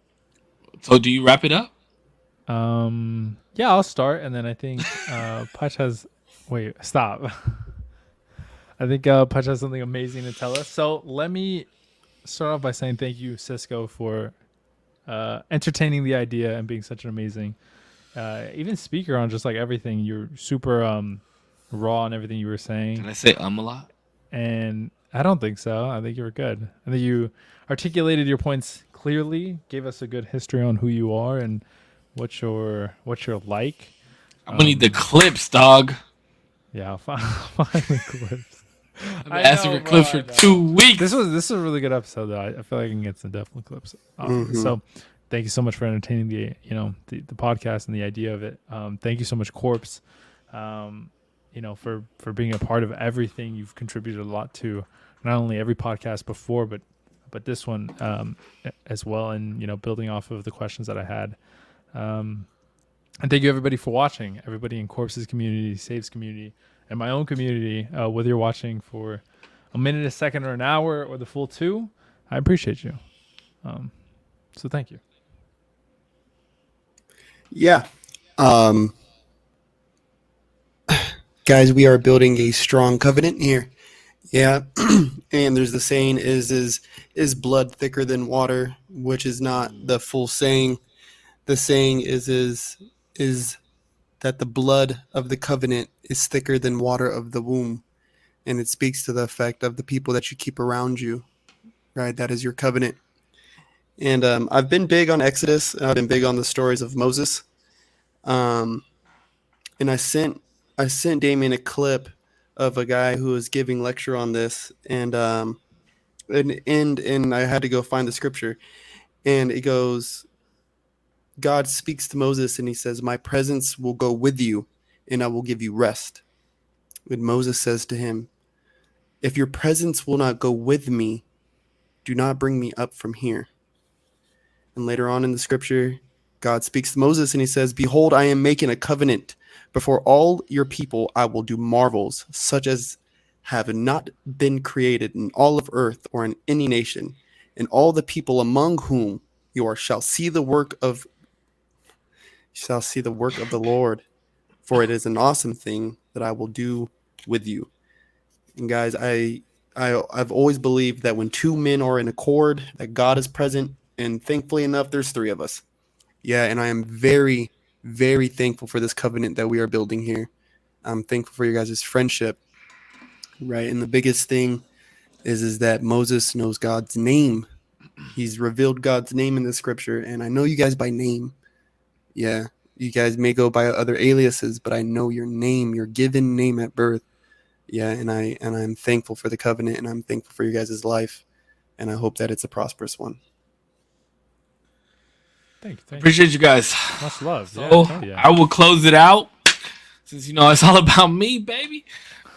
So do you wrap it up? Yeah, I'll start, and then I think Pach has. Wait, stop. I think Pach has something amazing to tell us. So let me start off by saying thank you, Cisco, for entertaining the idea and being such an amazing, even speaker on just like everything. You're super raw on everything you were saying. Did I say a lot? And I don't think so. I think you were good. I think you articulated your points clearly, gave us a good history on who you are and what you're like. I'm gonna need the clips, dog. Yeah, I'll find the clips. I've been asking for clips for 2 weeks. This was a really good episode though. I feel like I can get some definite clips. So thank you so much for entertaining the podcast and the idea of it. Thank you so much, Korpsx. For being a part of everything. You've contributed a lot to not only every podcast before, but this one as well, and building off of the questions that I had. And thank you everybody for watching. Everybody in Korpsx's community, Save's community, and my own community. Whether you're watching for a minute, a second, or an hour, or the full 2, I appreciate you. So thank you. Yeah. Guys, we are building a strong covenant here. Yeah. And there's the saying is blood thicker than water, which is not the full saying. The saying is that the blood of the covenant is thicker than water of the womb. And it speaks to the effect of the people that you keep around you, right? That is your covenant. And I've been big on Exodus. I've been big on the stories of Moses. And I sent Damien a clip of a guy who was giving lecture on this, and I had to go find the scripture, and it goes, God speaks to Moses and he says, my presence will go with you and I will give you rest. And Moses says to him, if your presence will not go with me, do not bring me up from here. And later on in the scripture, God speaks to Moses and he says, behold, I am making a covenant. Before all your people, I will do marvels such as have not been created in all of earth or in any nation. And all the people among whom you are shall see the work of the Lord, for it is an awesome thing that I will do with you. And guys, I've always believed that when 2 men are in accord, that God is present, and thankfully enough, there's 3 of us. Yeah, and I am very, very thankful for this covenant that we are building here. I'm thankful for your guys' friendship, right? And the biggest thing is that Moses knows God's name. He's revealed God's name in the scripture, and I know you guys by name. Yeah, you guys may go by other aliases, but I know your name, your given name at birth. Yeah, and I'm thankful for the covenant, and I'm thankful for your guys' life, and I hope that it's a prosperous one. Thank you. Appreciate you guys. Much love. So I will close it out since it's all about me, baby.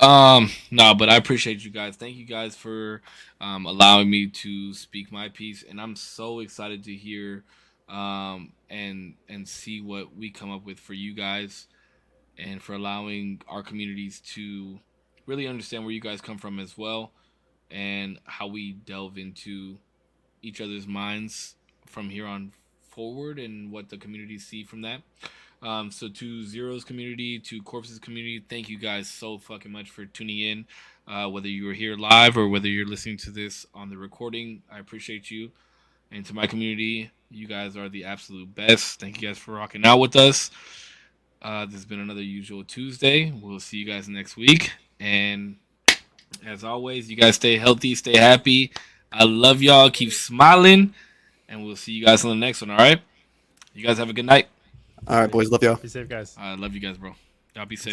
No, but I appreciate you guys. Thank you guys for allowing me to speak my piece, and I'm so excited to hear and see what we come up with for you guys, and for allowing our communities to really understand where you guys come from as well, and how we delve into each other's minds from here on forward, and what the communities see from that. So to Zero's community, to Korpsx's community, thank you guys so fucking much for tuning in. Whether you are here live or whether you're listening to this on the recording, I appreciate you. And to my community, you guys are the absolute best. Thank you guys for rocking out with us. This has been another Usual Tuesday. We'll see you guys next week. And as always, you guys stay healthy, stay happy. I love y'all. Keep smiling. And we'll see you guys on the next one, all right? You guys have a good night. All right, boys. Love y'all. Be safe, guys. I love you guys, bro. Y'all be safe.